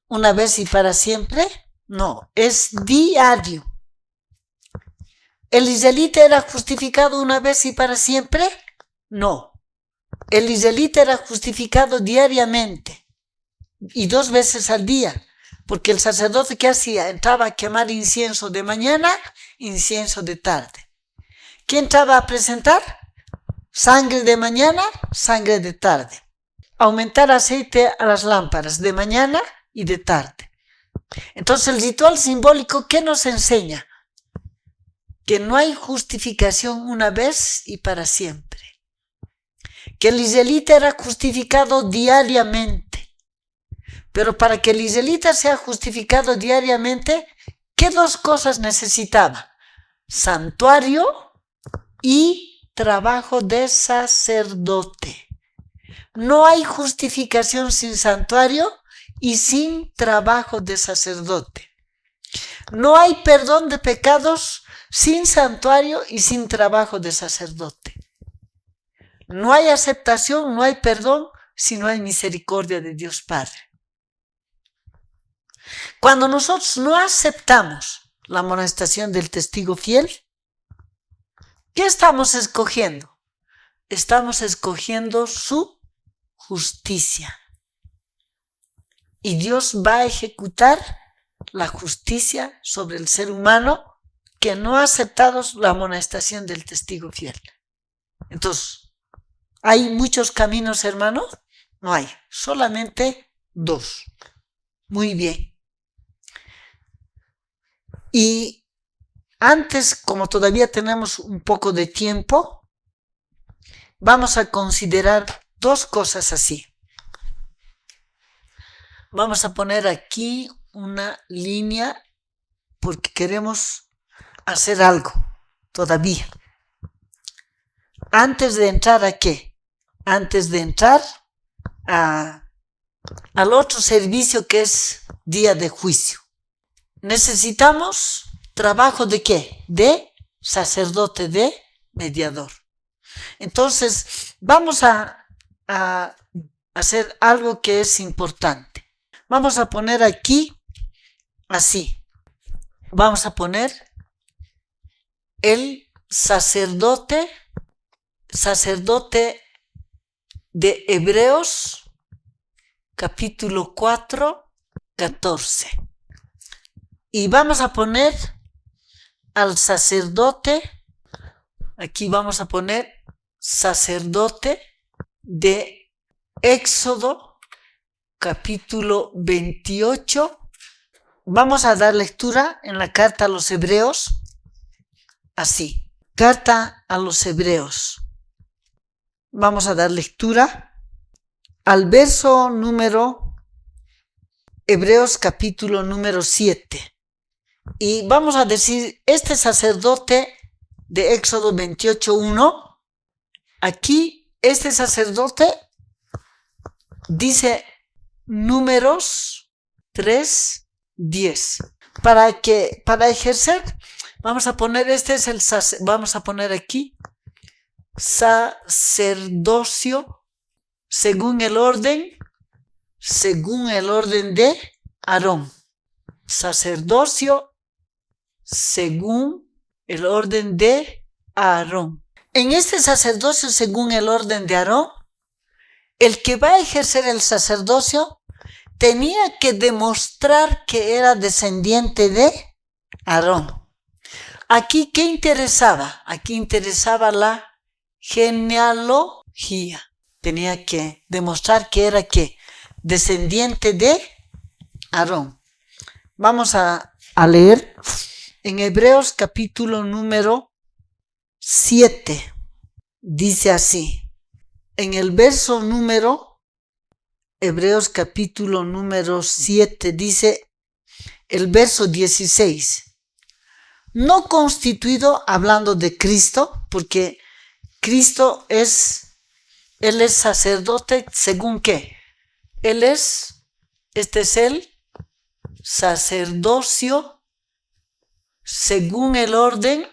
¿Una vez y para siempre? No, es diario. ¿El israelita era justificado una vez y para siempre? No. El israelita era justificado diariamente y 2 veces al día, porque el sacerdote, ¿qué hacía? Entraba a quemar incienso de mañana, incienso de tarde. ¿Qué entraba a presentar? Sangre de mañana, sangre de tarde. Aumentar aceite a las lámparas de mañana y de tarde. Entonces el ritual simbólico, ¿qué nos enseña? Que no hay justificación una vez y para siempre. Que el israelita era justificado diariamente. Pero para que el israelita sea justificado diariamente, ¿qué 2 cosas necesitaba? Santuario y trabajo de sacerdote. No hay justificación sin santuario y sin trabajo de sacerdote. No hay perdón de pecados sin santuario y sin trabajo de sacerdote. No hay aceptación, no hay perdón si no hay misericordia de Dios Padre. Cuando nosotros no aceptamos la amonestación del testigo fiel, ¿qué estamos escogiendo? Estamos escogiendo su justicia. Y Dios va a ejecutar la justicia sobre el ser humano que no ha aceptado la amonestación del testigo fiel. Entonces, ¿hay muchos caminos, hermano? No hay, solamente 2. Muy bien. Y antes, como todavía tenemos un poco de tiempo, vamos a considerar 2 cosas así. Vamos a poner aquí una línea porque queremos hacer algo todavía. Antes de entrar ¿a qué? Antes de entrar al otro servicio que es día de juicio. Necesitamos trabajo ¿de qué? De sacerdote, de mediador. Entonces, vamos a hacer algo que es importante. Vamos a poner aquí, así. Vamos a poner el sacerdote de Hebreos, capítulo 4, 14. Y vamos a poner al sacerdote, aquí vamos a poner sacerdote de Éxodo, capítulo 28. Vamos a dar lectura en la carta a los Hebreos, así. Carta a los Hebreos. Vamos a dar lectura al verso número, Hebreos capítulo número 7. Y vamos a decir, este sacerdote de Éxodo 28:1, aquí este sacerdote dice Números 3:10. Para ejercer, vamos a poner, vamos a poner aquí, sacerdocio según el orden de Aarón. Sacerdocio según el orden de Aarón. En este sacerdocio según el orden de Aarón, el que va a ejercer el sacerdocio tenía que demostrar que era descendiente de Aarón. Aquí, ¿qué interesaba? Aquí interesaba la genealogía. Tenía que demostrar que era ¿qué? Descendiente de Aarón. Vamos a leer en Hebreos capítulo número 7. Dice así. En el verso número, Hebreos capítulo número 7, dice el verso 16. No constituido, hablando de Cristo, porque Cristo Él es sacerdote, ¿según qué? Este es el sacerdocio según el orden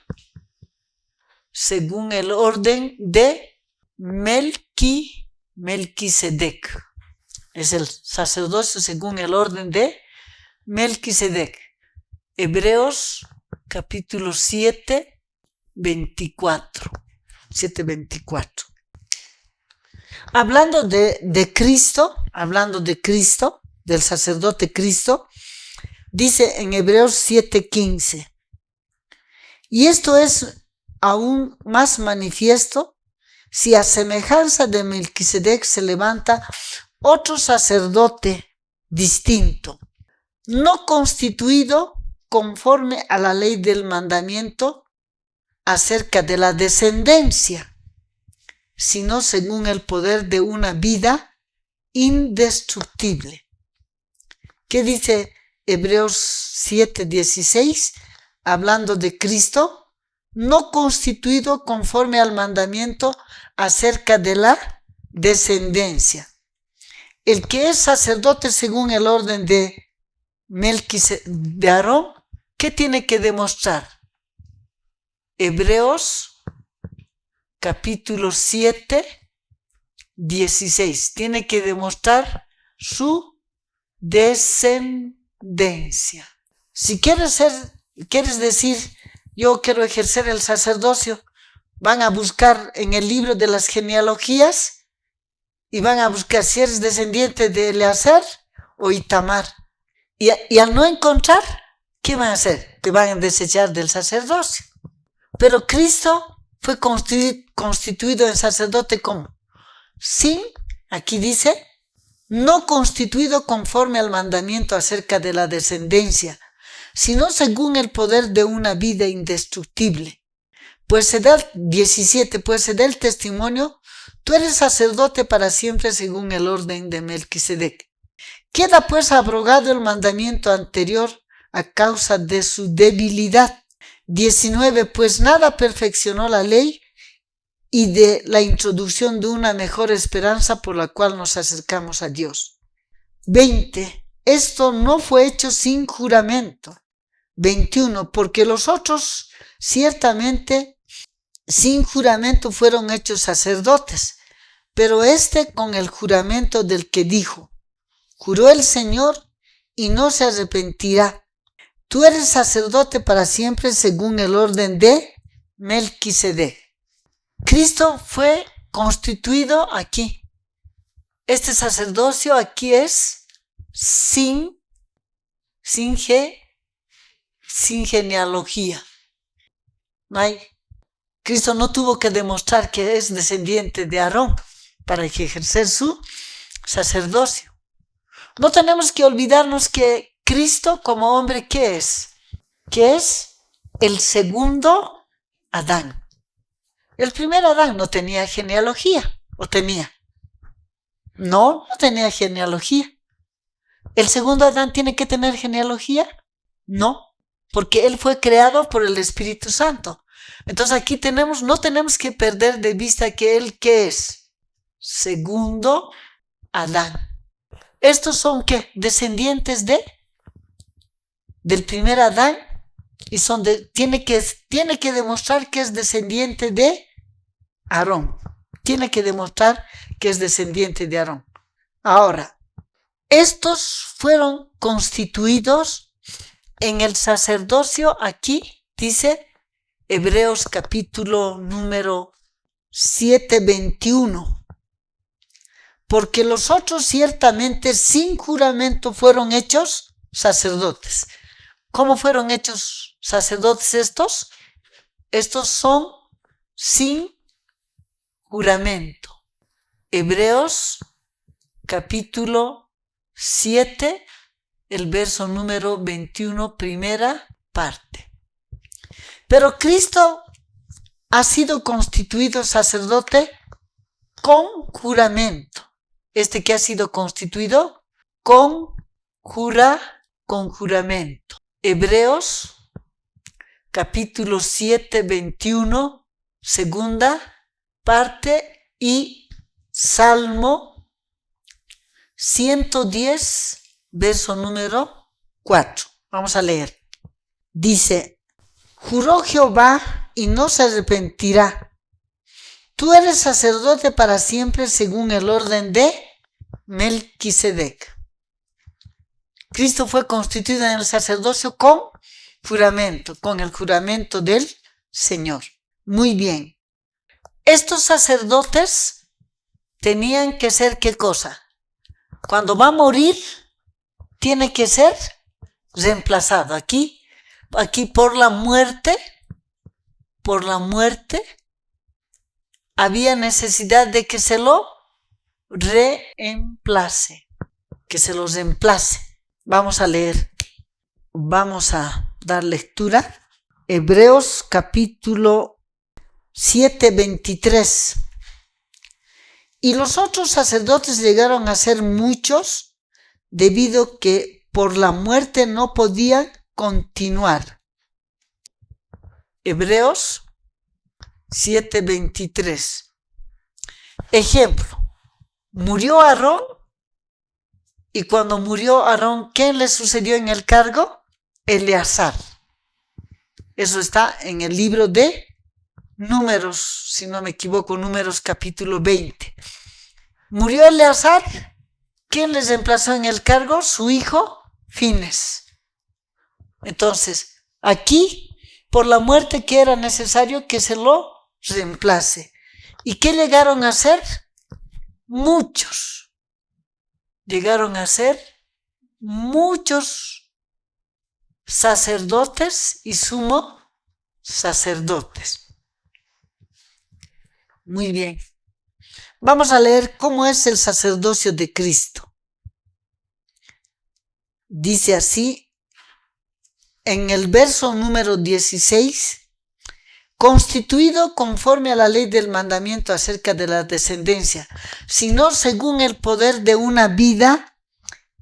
de Melquisedec. Es el sacerdocio según el orden de Melquisedec. Hebreos capítulo 7, 24. Hablando de Cristo, del sacerdote Cristo, dice en Hebreos 7:15, y esto es aún más manifiesto si a semejanza de Melquisedec se levanta otro sacerdote distinto, no constituido conforme a la ley del mandamiento acerca de la descendencia, sino según el poder de una vida indestructible. ¿Qué dice Hebreos 7:16? Hablando de Cristo, no constituido conforme al mandamiento acerca de la descendencia. El que es sacerdote según el orden de de Aarón, ¿qué tiene que demostrar? Hebreos capítulo 7, 16. Tiene que demostrar su descendencia. Si quieres decir, yo quiero ejercer el sacerdocio, van a buscar en el libro de las genealogías y van a buscar si eres descendiente de Eleazar o Itamar. Y al no encontrar, ¿qué van a hacer? Te van a desechar del sacerdocio. Pero Cristo fue constituido en sacerdote ¿cómo? Aquí dice, no constituido conforme al mandamiento acerca de la descendencia, sino según el poder de una vida indestructible. Pues se da 17, pues se da el testimonio, tú eres sacerdote para siempre según el orden de Melquisedec. Queda pues abrogado el mandamiento anterior a causa de su debilidad. 19, pues nada perfeccionó la ley y de la introducción de una mejor esperanza por la cual nos acercamos a Dios. 20, esto no fue hecho sin juramento. 21, porque los otros ciertamente sin juramento fueron hechos sacerdotes, pero con el juramento del que dijo, juró el Señor y no se arrepentirá. Tú eres sacerdote para siempre según el orden de Melquisedec. Cristo fue constituido aquí. Este sacerdocio aquí es sin genealogía. Cristo no tuvo que demostrar que es descendiente de Aarón para ejercer su sacerdocio. No tenemos que olvidarnos que Cristo como hombre, ¿qué es? Que es el segundo Adán. El primer Adán no tenía genealogía, ¿o tenía? No tenía genealogía. ¿El segundo Adán tiene que tener genealogía? No, porque él fue creado por el Espíritu Santo. Entonces aquí no tenemos que perder de vista que él, ¿qué es? Segundo Adán. ¿Estos son qué? Descendientes del primer Adán y tiene que demostrar que es descendiente de Aarón. Tiene que demostrar que es descendiente de Aarón. Ahora, estos fueron constituidos en el sacerdocio, aquí dice Hebreos capítulo número 7, 21. Porque los otros ciertamente sin juramento fueron hechos sacerdotes. ¿Cómo fueron hechos sacerdotes estos? Estos son sin juramento. Hebreos capítulo 7, el verso número 21, primera parte. Pero Cristo ha sido constituido sacerdote con juramento. Que ha sido constituido con juramento. Hebreos capítulo 7, 21, segunda parte, y Salmo 110, verso número 4. Vamos a leer. Dice, Juró Jehová y no se arrepentirá. Tú eres sacerdote para siempre según el orden de Melquisedec. Cristo fue constituido en el sacerdocio con juramento, con el juramento del Señor. Muy bien. Estos sacerdotes tenían que ser ¿qué cosa? Cuando va a morir, tiene que ser reemplazado. Aquí por la muerte, había necesidad de que se lo reemplace, que se los reemplace. Vamos a leer, vamos a dar lectura. Hebreos capítulo 7, 23. Y los otros sacerdotes llegaron a ser muchos, debido que por la muerte no podían continuar. Hebreos 7, 23. Ejemplo, murió Aarón, y cuando murió Aarón, ¿quién le sucedió en el cargo? Eleazar. Eso está en el libro de Números, si no me equivoco, Números capítulo 20. Murió Eleazar, ¿quién les reemplazó en el cargo? Su hijo Fines. Entonces, aquí, por la muerte, que era necesario que se lo reemplace. ¿Y qué llegaron a ser? Muchos. Llegaron a ser muchos sacerdotes y sumo sacerdotes. Muy bien. Vamos a leer cómo es el sacerdocio de Cristo. Dice así, en el verso número 16, constituido conforme a la ley del mandamiento acerca de la descendencia, sino según el poder de una vida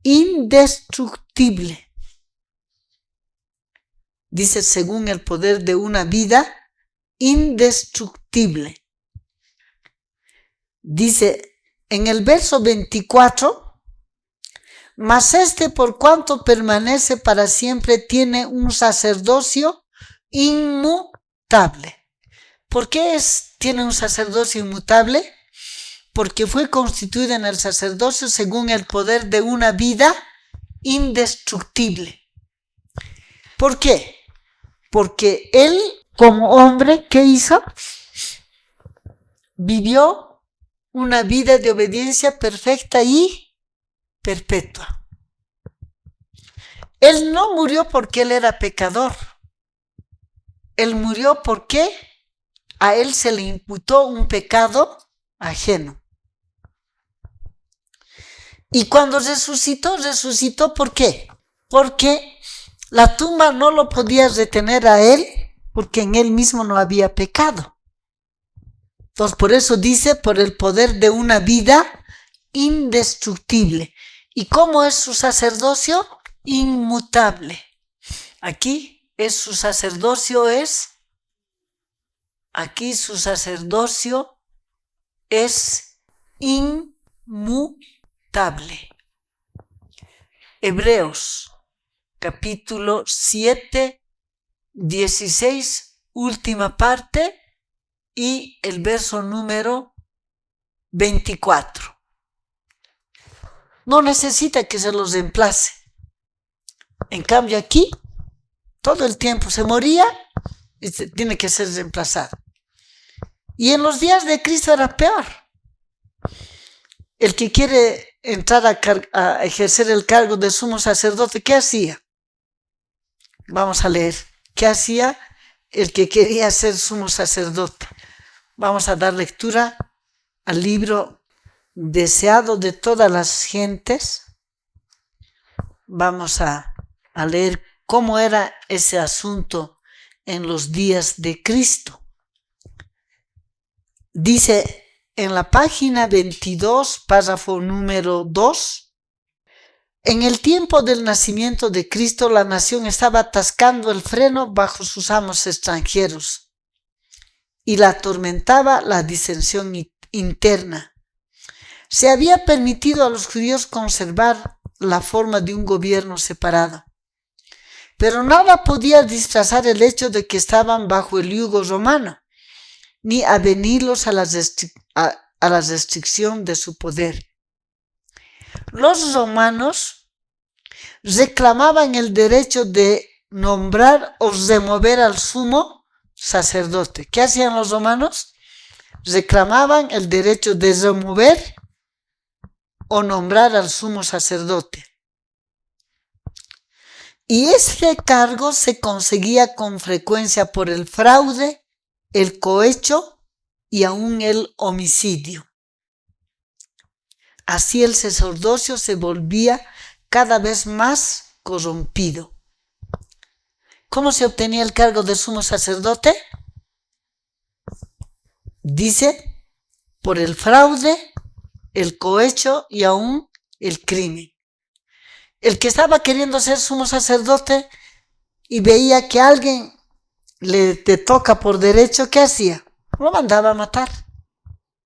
indestructible. Dice, según el poder de una vida indestructible. Dice en el verso 24, mas por cuanto permanece para siempre, tiene un sacerdocio inmutable. ¿Por qué tiene un sacerdocio inmutable? Porque fue constituido en el sacerdocio según el poder de una vida indestructible. ¿Por qué? Porque él, como hombre, ¿qué hizo? Vivió una vida de obediencia perfecta y perpetua. Él no murió porque él era pecador. Él murió porque a él se le imputó un pecado ajeno. Y cuando resucitó ¿por qué? Porque la tumba no lo podía retener a él, porque en él mismo no había pecado. Entonces, por eso dice, por el poder de una vida indestructible. ¿Y cómo es su sacerdocio? Inmutable. Aquí su sacerdocio es inmutable. Hebreos capítulo 7, 16, última parte, y el verso número 24. No necesita que se los reemplace. En cambio aquí, todo el tiempo se moría y tiene que ser reemplazado. Y en los días de Cristo era peor. El que quiere entrar a ejercer el cargo de sumo sacerdote, ¿qué hacía? Vamos a leer. ¿Qué hacía el que quería ser sumo sacerdote? Vamos a dar lectura al libro deseado de todas las gentes. Vamos a leer cómo era ese asunto en los días de Cristo. Dice en la página 22, párrafo número 2, en el tiempo del nacimiento de Cristo, la nación estaba atascando el freno bajo sus amos extranjeros y la atormentaba la disensión interna. Se había permitido a los judíos conservar la forma de un gobierno separado, Pero nada podía disfrazar el hecho de que estaban bajo el yugo romano, ni avenirlos a la restricción de su poder. Los romanos reclamaban el derecho de nombrar o remover al sumo sacerdote. ¿Qué hacían los romanos? Reclamaban el derecho de remover o nombrar al sumo sacerdote. Y este cargo se conseguía con frecuencia por el fraude, el cohecho y aún el homicidio. Así el sacerdocio se volvía cada vez más corrompido. ¿Cómo se obtenía el cargo de sumo sacerdote? Dice, por el fraude, el cohecho y aún el crimen. El que estaba queriendo ser sumo sacerdote y veía que alguien te toca por derecho, ¿qué hacía? Lo mandaba a matar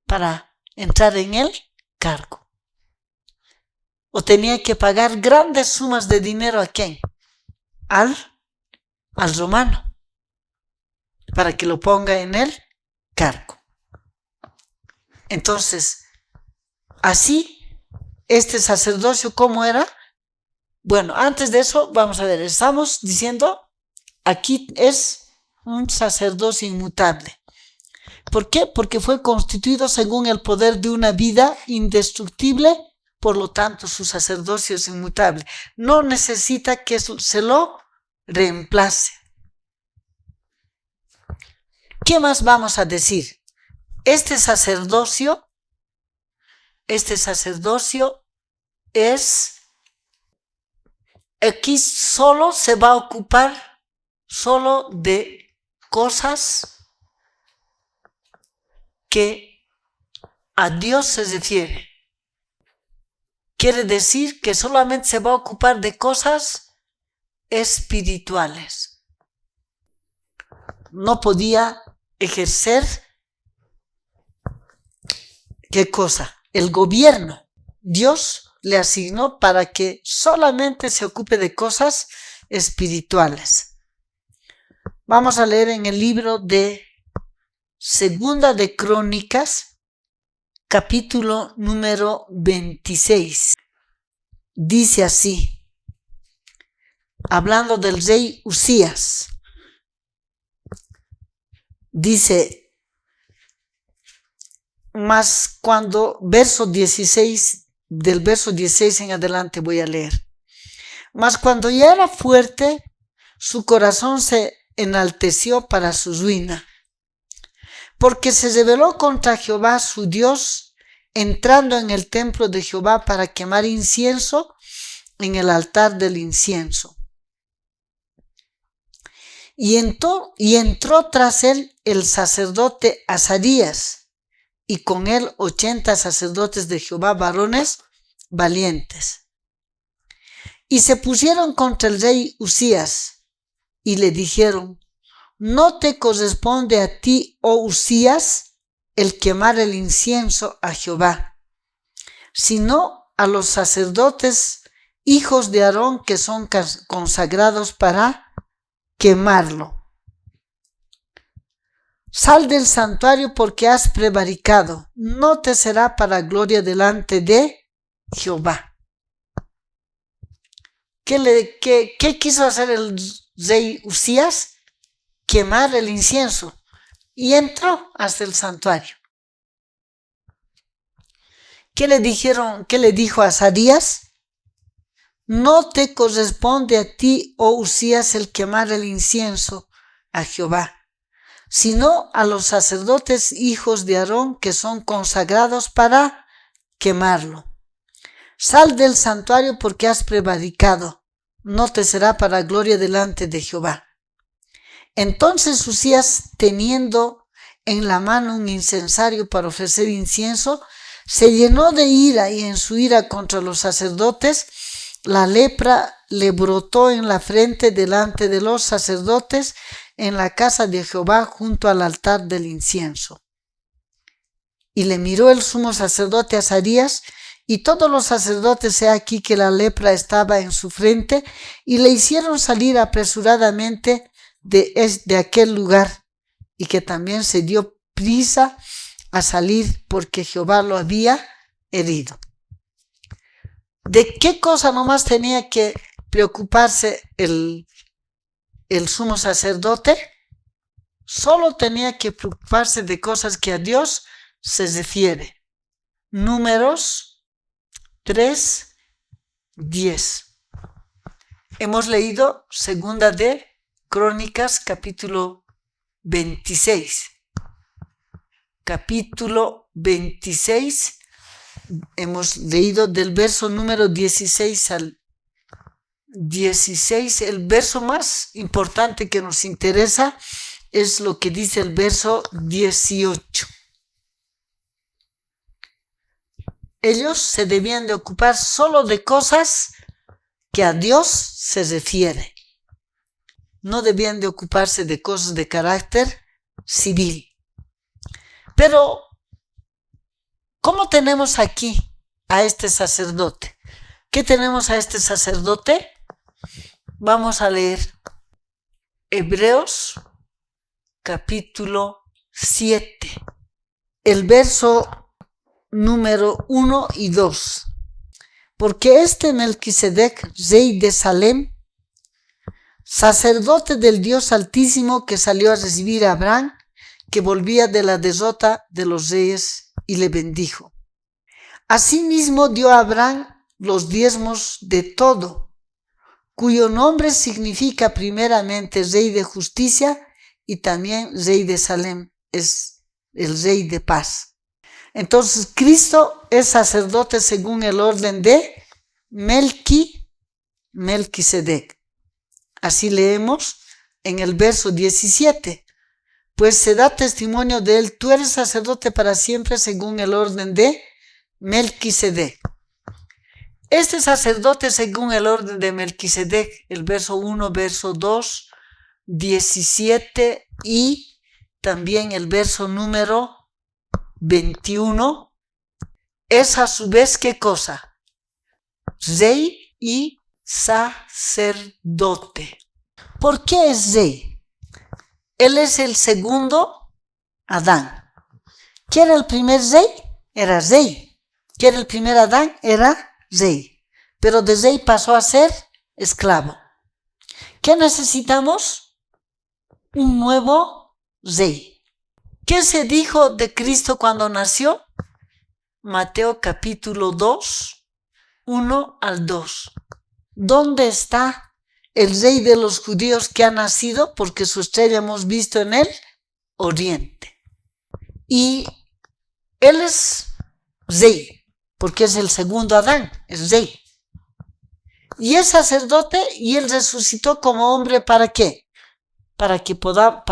para entrar en el cargo. O tenía que pagar grandes sumas de dinero ¿a quién? Al romano, para que lo ponga en el cargo. Entonces, así, este sacerdocio, ¿cómo era? Bueno, antes de eso, vamos a ver, estamos diciendo, aquí es un sacerdocio inmutable. ¿Por qué? Porque fue constituido según el poder de una vida indestructible, por lo tanto su sacerdocio es inmutable. No necesita que se lo reemplace. ¿Qué más vamos a decir? Este sacerdocio es, aquí solo se va a ocupar solo de cosas que a Dios se refiere. Quiere decir que solamente se va a ocupar de cosas espirituales. No podía ejercer, ¿qué cosa? El gobierno. Dios le asignó para que solamente se ocupe de cosas espirituales. Vamos a leer en el libro de Segunda de Crónicas, capítulo número 26. Dice así, hablando del rey Usías. Dice, más cuando, verso 16, del verso 16 en adelante voy a leer. Mas cuando ya era fuerte, su corazón se enalteció para su ruina, porque se rebeló contra Jehová su Dios, entrando en el templo de Jehová para quemar incienso en el altar del incienso. Y entró tras él el sacerdote Azarías, y con él 80 sacerdotes de Jehová, varones valientes. Y se pusieron contra el rey Usías, y le dijeron, no te corresponde a ti, oh Usías, el quemar el incienso a Jehová, sino a los sacerdotes, hijos de Aarón, que son consagrados para quemarlo. Sal del santuario porque has prevaricado, no te será para gloria delante de Jehová. ¿Qué quiso hacer el rey Usías? Quemar el incienso, y entró hasta el santuario. ¿Qué le dijo a Azarías? No te corresponde a ti, oh Usías, el quemar el incienso a Jehová, sino a los sacerdotes hijos de Aarón, que son consagrados para quemarlo. Sal del santuario porque has prevaricado, no te será para gloria delante de Jehová. Entonces Usías, teniendo en la mano un incensario para ofrecer incienso, se llenó de ira, y en su ira contra los sacerdotes, la lepra le brotó en la frente delante de los sacerdotes en la casa de Jehová junto al altar del incienso. Y le miró el sumo sacerdote Azarías, Y todos los sacerdotes, he aquí que la lepra estaba en su frente, y le hicieron salir apresuradamente de aquel lugar, y que también se dio prisa a salir porque Jehová lo había herido. ¿De qué cosa nomás tenía que preocuparse el sumo sacerdote? Solo tenía que preocuparse de cosas que a Dios se refiere. Números 3:10. Hemos leído segunda de Crónicas, capítulo 26. Capítulo 26. Hemos leído del verso número 16 al 16. El verso más importante que nos interesa es lo que dice el verso 18. Ellos se debían de ocupar solo de cosas que a Dios se refiere. No debían de ocuparse de cosas de carácter civil. Pero, ¿cómo tenemos aquí a este sacerdote? ¿Qué tenemos a este sacerdote? Vamos a leer Hebreos capítulo 7, el verso número 1 y 2. Porque este Melquisedec, rey de Salem, sacerdote del Dios Altísimo, que salió a recibir a Abraham, que volvía de la derrota de los reyes, y le bendijo. Asimismo dio a Abraham los diezmos de todo, cuyo nombre significa primeramente rey de justicia, y también rey de Salem, es el rey de paz. Entonces Cristo es sacerdote según el orden de Melquisedec. Así leemos en el verso 17. Pues se da testimonio de él, tú eres sacerdote para siempre según el orden de Melquisedec. Este sacerdote según el orden de Melquisedec, el verso 1, verso 2, 17 y también el verso número 21, es a su vez, ¿qué cosa? Rey y sacerdote. ¿Por qué es rey? Él es el segundo Adán. ¿Quién era el primer rey? Era rey. ¿Quién era el primer Adán? Era rey. Pero de rey pasó a ser esclavo. ¿Qué necesitamos? Un nuevo rey. ¿Qué se dijo de Cristo cuando nació? Mateo capítulo 2, 1 al 2. ¿Dónde está el rey de los judíos que ha nacido? Porque su estrella hemos visto en el oriente. Y él es rey, porque es el segundo Adán, es rey. Y es sacerdote, y él resucitó como hombre, ¿para qué? Para que pueda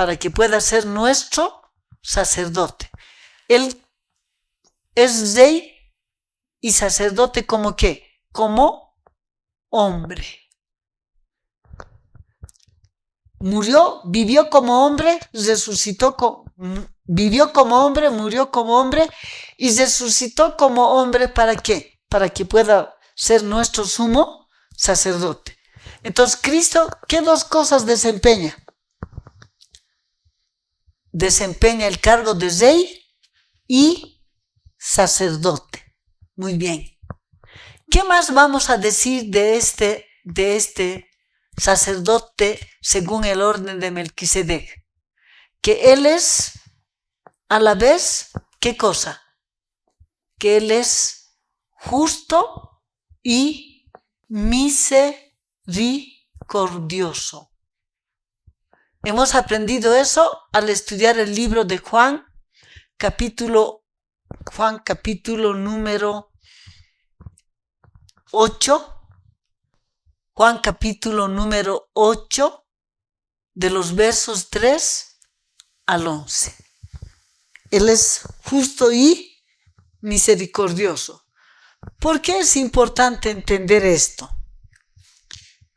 ser nuestro sacerdote. Él es rey y sacerdote ¿como qué? Como hombre. Vivió como hombre, vivió como hombre, murió como hombre y resucitó como hombre, ¿para qué? Para que pueda ser nuestro sumo sacerdote. Entonces, Cristo, ¿qué dos cosas desempeña? Desempeña el cargo de rey y sacerdote. Muy bien. ¿Qué más vamos a decir de este sacerdote según el orden de Melquisedec? Que él es a la vez, ¿qué cosa? Que él es justo y misericordioso. Hemos aprendido eso al estudiar el libro de Juan capítulo número 8. Juan capítulo número 8, de los versos 3 al 11. Él es justo y misericordioso. ¿Por qué es importante entender esto?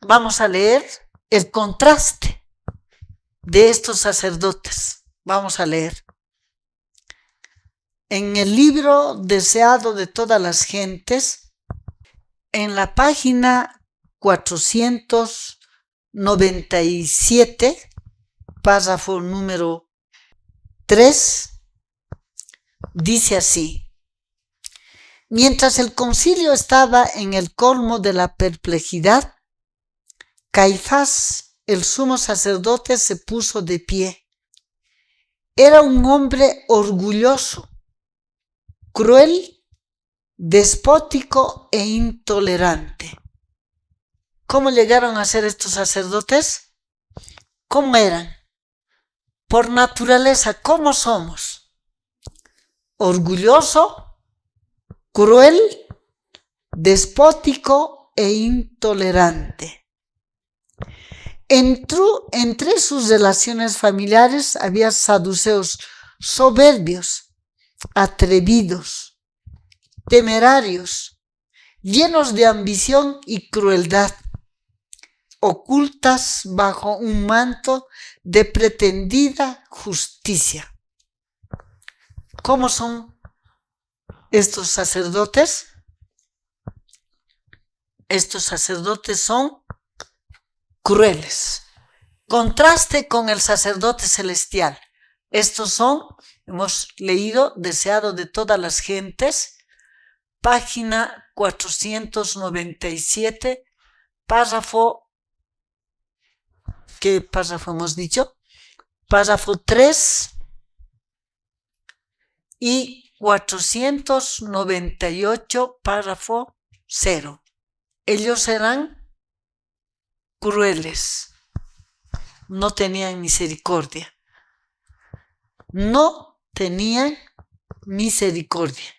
Vamos a leer el contraste de estos sacerdotes. Vamos a leer. en el libro deseado de todas las gentes, en la página 497, párrafo número 3, dice así: mientras el concilio estaba en el colmo de la perplejidad, Caifás, el sumo sacerdote, se puso de pie. Era un hombre orgulloso, cruel, despótico e intolerante. ¿Cómo llegaron a ser estos sacerdotes? ¿Cómo eran? Por naturaleza, ¿cómo somos? Orgulloso, cruel, despótico e intolerante. Entre sus relaciones familiares había saduceos soberbios, atrevidos, temerarios, llenos de ambición y crueldad, ocultas bajo un manto de pretendida justicia. ¿Cómo son estos sacerdotes? Estos sacerdotes son crueles. Contraste con el sacerdote celestial. Estos son, hemos leído, deseado de todas las gentes, página 497, párrafo, ¿qué párrafo hemos dicho? Párrafo 3 y 498, párrafo 0. Ellos eran crueles, no tenían misericordia. No tenían misericordia.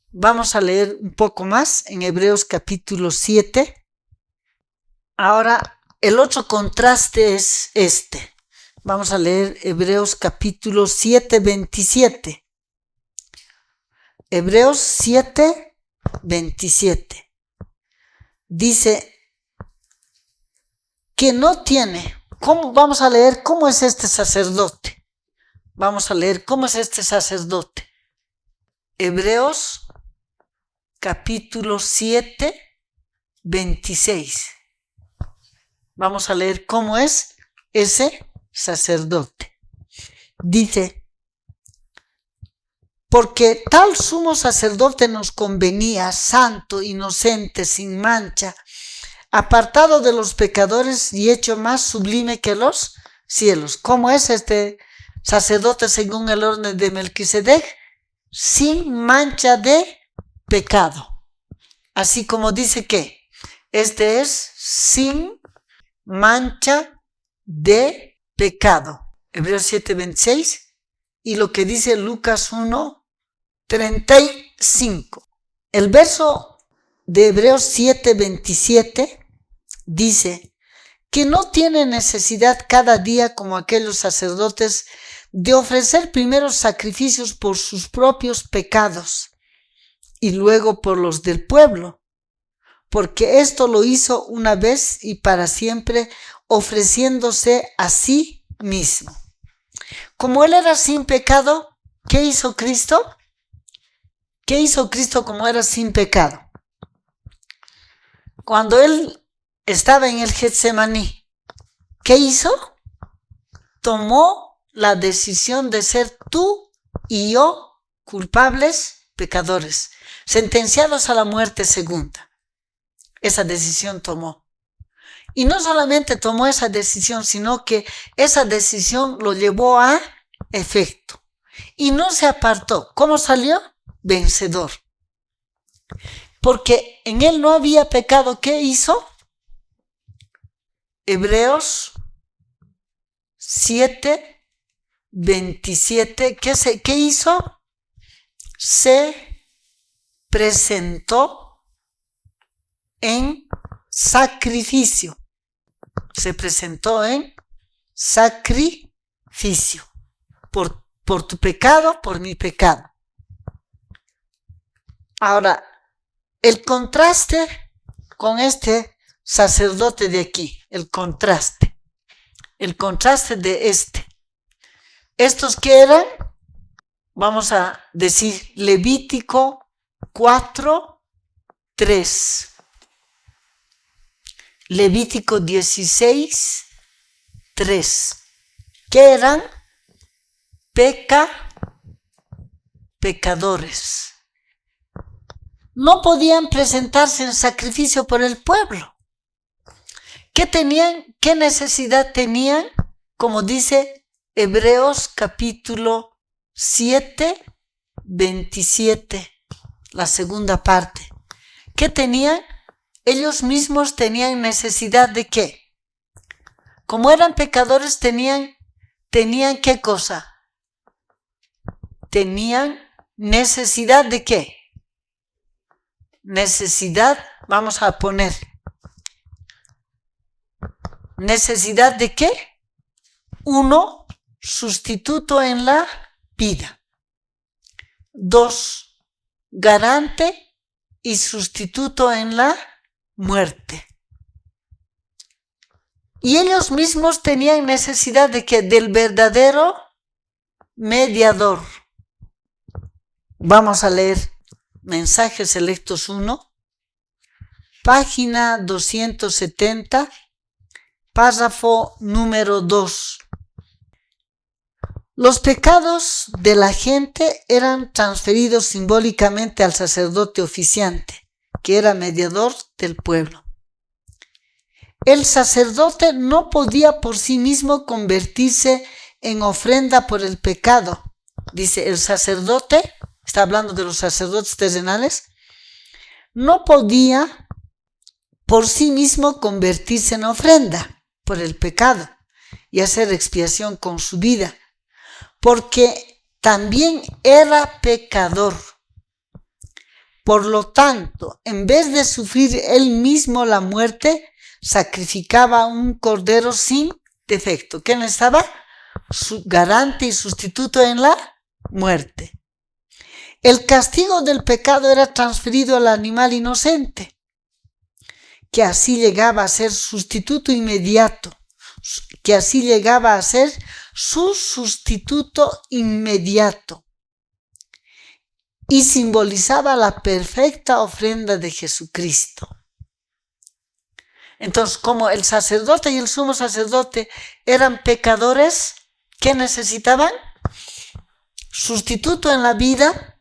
Vamos a leer un poco más en Hebreos capítulo 7. Ahora, el otro contraste es este. Vamos a leer Hebreos capítulo 7, 27. Hebreos 7, 27. Dice que no tiene. ¿Cómo? Vamos a leer cómo es este sacerdote. Vamos a leer cómo es este sacerdote. Hebreos capítulo 7, 26. Vamos a leer cómo es ese sacerdote. Dice: porque tal sumo sacerdote nos convenía, santo, inocente, sin mancha, apartado de los pecadores y hecho más sublime que los cielos. ¿Cómo es este sacerdote según el orden de Melquisedec? Sin mancha de pecado. Así como dice que este es sin mancha de pecado. Hebreos 7, 26. Y lo que dice Lucas 1, 35. El verso de Hebreos 7, 27 dice que no tiene necesidad cada día, como aquellos sacerdotes, de ofrecer primero sacrificios por sus propios pecados y luego por los del pueblo, porque esto lo hizo una vez y para siempre, ofreciéndose a sí mismo. Como él era sin pecado, ¿qué hizo Cristo? ¿Qué hizo Cristo como era sin pecado? Cuando él estaba en el Getsemaní, ¿qué hizo? Tomó la decisión de ser tú y yo culpables, pecadores, sentenciados a la muerte segunda. Esa decisión tomó. Y no solamente tomó esa decisión, sino que esa decisión lo llevó a efecto. Y no se apartó. ¿Cómo salió? Vencedor. Porque en él no había pecado. ¿Qué hizo? Hebreos 7, 27. ¿Qué hizo? Se presentó en sacrificio. Se presentó en sacrificio. Por tu pecado, por mi pecado. Ahora, el contraste con este sacerdote de aquí, el contraste de este. ¿Estos qué eran? vamos a decir Levítico 4:3. Levítico 16:3. ¿Qué eran? Pecadores. No podían presentarse en sacrificio por el pueblo. ¿Qué tenían? ¿Qué necesidad tenían? Como dice Hebreos capítulo 7:27, la segunda parte. ¿Qué tenían? Ellos mismos tenían necesidad de ¿qué? Como eran pecadores, tenían ¿qué cosa? Tenían necesidad de ¿qué? Necesidad, vamos a poner. ¿Necesidad de qué? 1, sustituto en la vida. 2, garante y sustituto en la muerte. Y ellos mismos tenían necesidad de ¿qué? Del verdadero mediador. Vamos a leer Mensajes Selectos 1, página 270, párrafo número 2. Los pecados de la gente eran transferidos simbólicamente al sacerdote oficiante, que era mediador del pueblo. El sacerdote no podía por sí mismo convertirse en ofrenda por el pecado. Dice, el sacerdote, está hablando de los sacerdotes terrenales, no podía por sí mismo convertirse en ofrenda por el pecado y hacer expiación con su vida, porque también era pecador. Por lo tanto, en vez de sufrir él mismo la muerte, sacrificaba un cordero sin defecto. ¿Quién estaba? Su garante y sustituto en la muerte. El castigo del pecado era transferido al animal inocente, que así llegaba a ser sustituto inmediato, su sustituto inmediato, y simbolizaba la perfecta ofrenda de Jesucristo. Entonces, como el sacerdote y el sumo sacerdote eran pecadores, ¿qué necesitaban? Sustituto en la vida,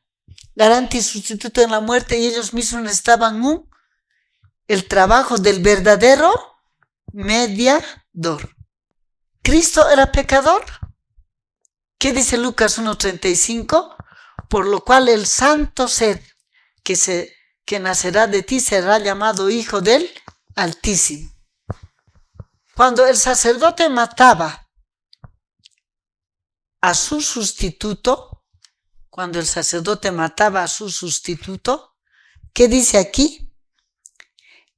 garante y sustituto en la muerte, y ellos mismos necesitaban el trabajo del verdadero mediador. ¿Cristo era pecador? ¿Qué dice Lucas 1:35? Por lo cual el santo ser que nacerá de ti será llamado Hijo del Altísimo. Cuando el sacerdote mataba a su sustituto, ¿qué dice aquí?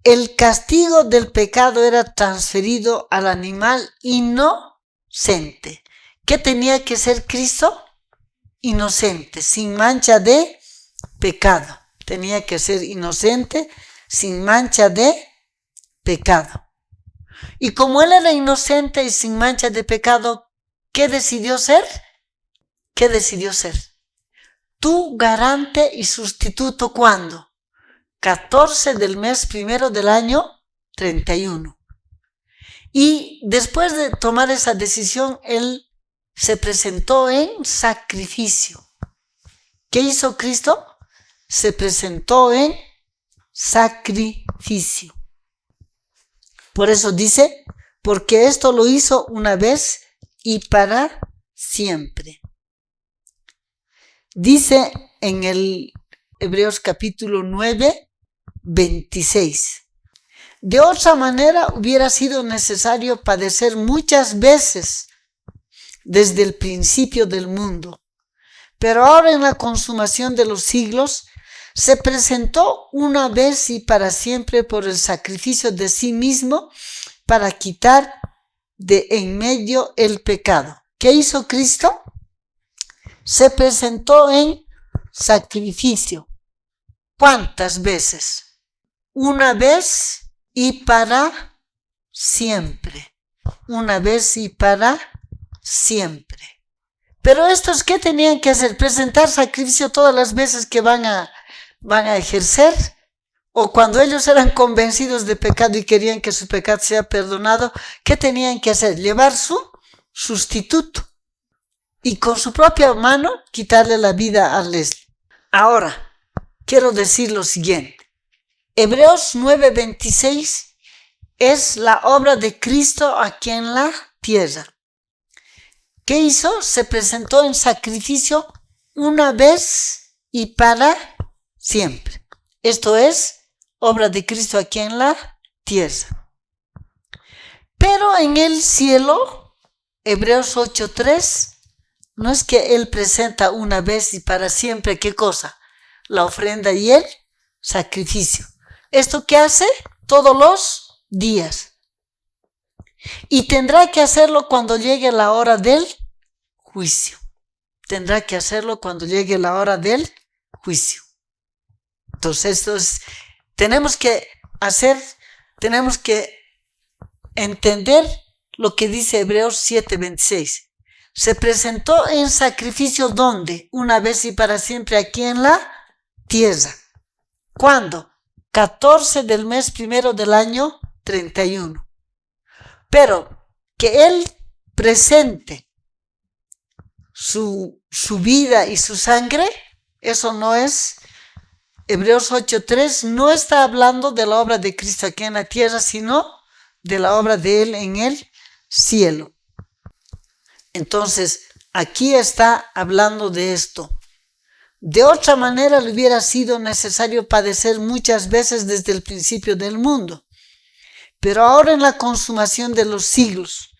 El castigo del pecado era transferido al animal inocente. ¿Qué tenía que ser Cristo? Inocente, sin mancha de pecado. Tenía que ser inocente, sin mancha de pecado. Y como él era inocente y sin mancha de pecado, ¿qué decidió ser? ¿Qué decidió ser? Tu garante y sustituto, ¿cuándo? 14 del mes primero del año 31. Y después de tomar esa decisión, él se presentó en sacrificio. ¿Qué hizo Cristo? Se presentó en sacrificio. Por eso dice, porque esto lo hizo una vez y para siempre. Dice en el Hebreos capítulo 9:26. De otra manera hubiera sido necesario padecer muchas veces desde el principio del mundo. Pero ahora en la consumación de los siglos se presentó una vez y para siempre por el sacrificio de sí mismo para quitar de en medio el pecado. ¿Qué hizo Cristo? Se presentó en sacrificio. ¿Cuántas veces? Una vez y para siempre. Una vez y para siempre. Pero estos, ¿qué tenían que hacer? Presentar sacrificio todas las veces que van a ejercer, o cuando ellos eran convencidos de pecado y querían que su pecado sea perdonado, ¿qué tenían que hacer? Llevar su sustituto y con su propia mano quitarle la vida al este. Ahora, quiero decir lo siguiente. Hebreos 9:26 es la obra de Cristo aquí en la tierra. ¿Qué hizo? Se presentó en sacrificio una vez y para siempre. Esto es obra de Cristo aquí en la tierra. Pero en el cielo, Hebreos 8:3, no es que Él presenta una vez y para siempre, ¿qué cosa? La ofrenda y el sacrificio. ¿Esto qué hace? Todos los días. Y tendrá que hacerlo cuando llegue la hora del juicio. Tendrá que hacerlo cuando llegue la hora del juicio. Entonces, tenemos que entender lo que dice Hebreos 7:26. Se presentó en sacrificio, ¿dónde? Una vez y para siempre aquí en la tierra. ¿Cuándo? 14 del mes primero del año 31. Pero que Él presente su vida y su sangre, eso no es. Hebreos 8:3 no está hablando de la obra de Cristo aquí en la tierra, sino de la obra de Él en el cielo. Entonces, aquí está hablando de esto. De otra manera le hubiera sido necesario padecer muchas veces desde el principio del mundo. Pero ahora en la consumación de los siglos,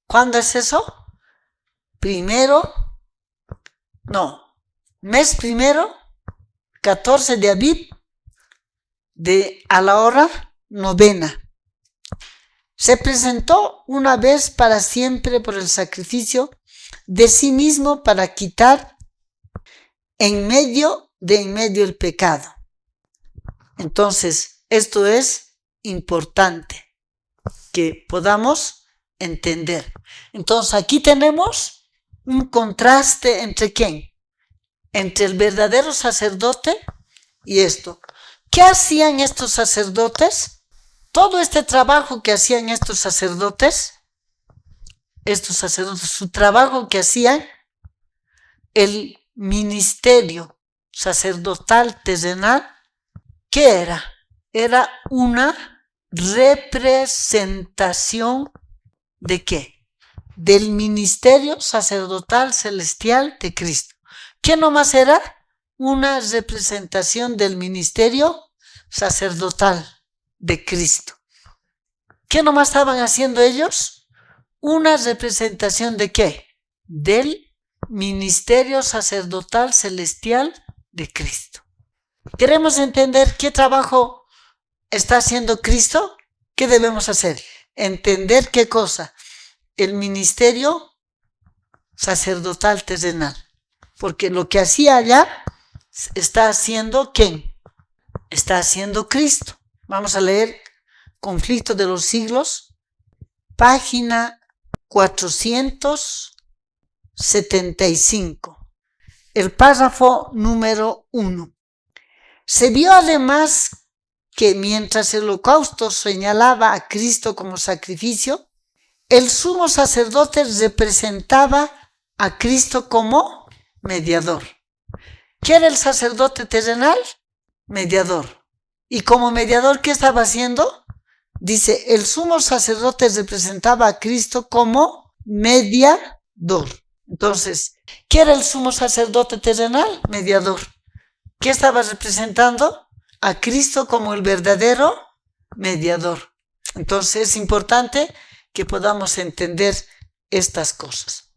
¿cuándo es eso? Mes primero, 14 de Abib, a la hora 9. Se presentó una vez para siempre por el sacrificio de sí mismo para quitar en medio el pecado. Entonces, esto es importante que podamos entender. Entonces, aquí tenemos un contraste entre ¿quién? Entre el verdadero sacerdote y esto. ¿Qué hacían estos sacerdotes? Todo este trabajo que hacían estos sacerdotes, su trabajo que hacían, el ministerio sacerdotal terrenal, ¿qué era? Era una representación ¿de qué? Del ministerio sacerdotal celestial de Cristo. ¿Qué nomás era? Una representación del ministerio sacerdotal de Cristo. ¿Qué nomás estaban haciendo ellos? Una representación ¿de qué? Del ministerio sacerdotal celestial de Cristo. ¿Queremos entender qué trabajo está haciendo Cristo? ¿Qué debemos hacer? Entender qué cosa. El ministerio sacerdotal terrenal. Porque lo que hacía allá está haciendo ¿quién? Está haciendo Cristo. Vamos a leer Conflicto de los Siglos, página 475. El párrafo número 1. Se vio además que mientras el holocausto señalaba a Cristo como sacrificio, el sumo sacerdote representaba a Cristo como mediador. ¿Qué era el sacerdote terrenal? Mediador. Y como mediador, ¿qué estaba haciendo? Dice, el sumo sacerdote representaba a Cristo como mediador. Entonces, ¿qué era el sumo sacerdote terrenal? Mediador. ¿Qué estaba representando? A Cristo como el verdadero mediador. Entonces, es importante que podamos entender estas cosas.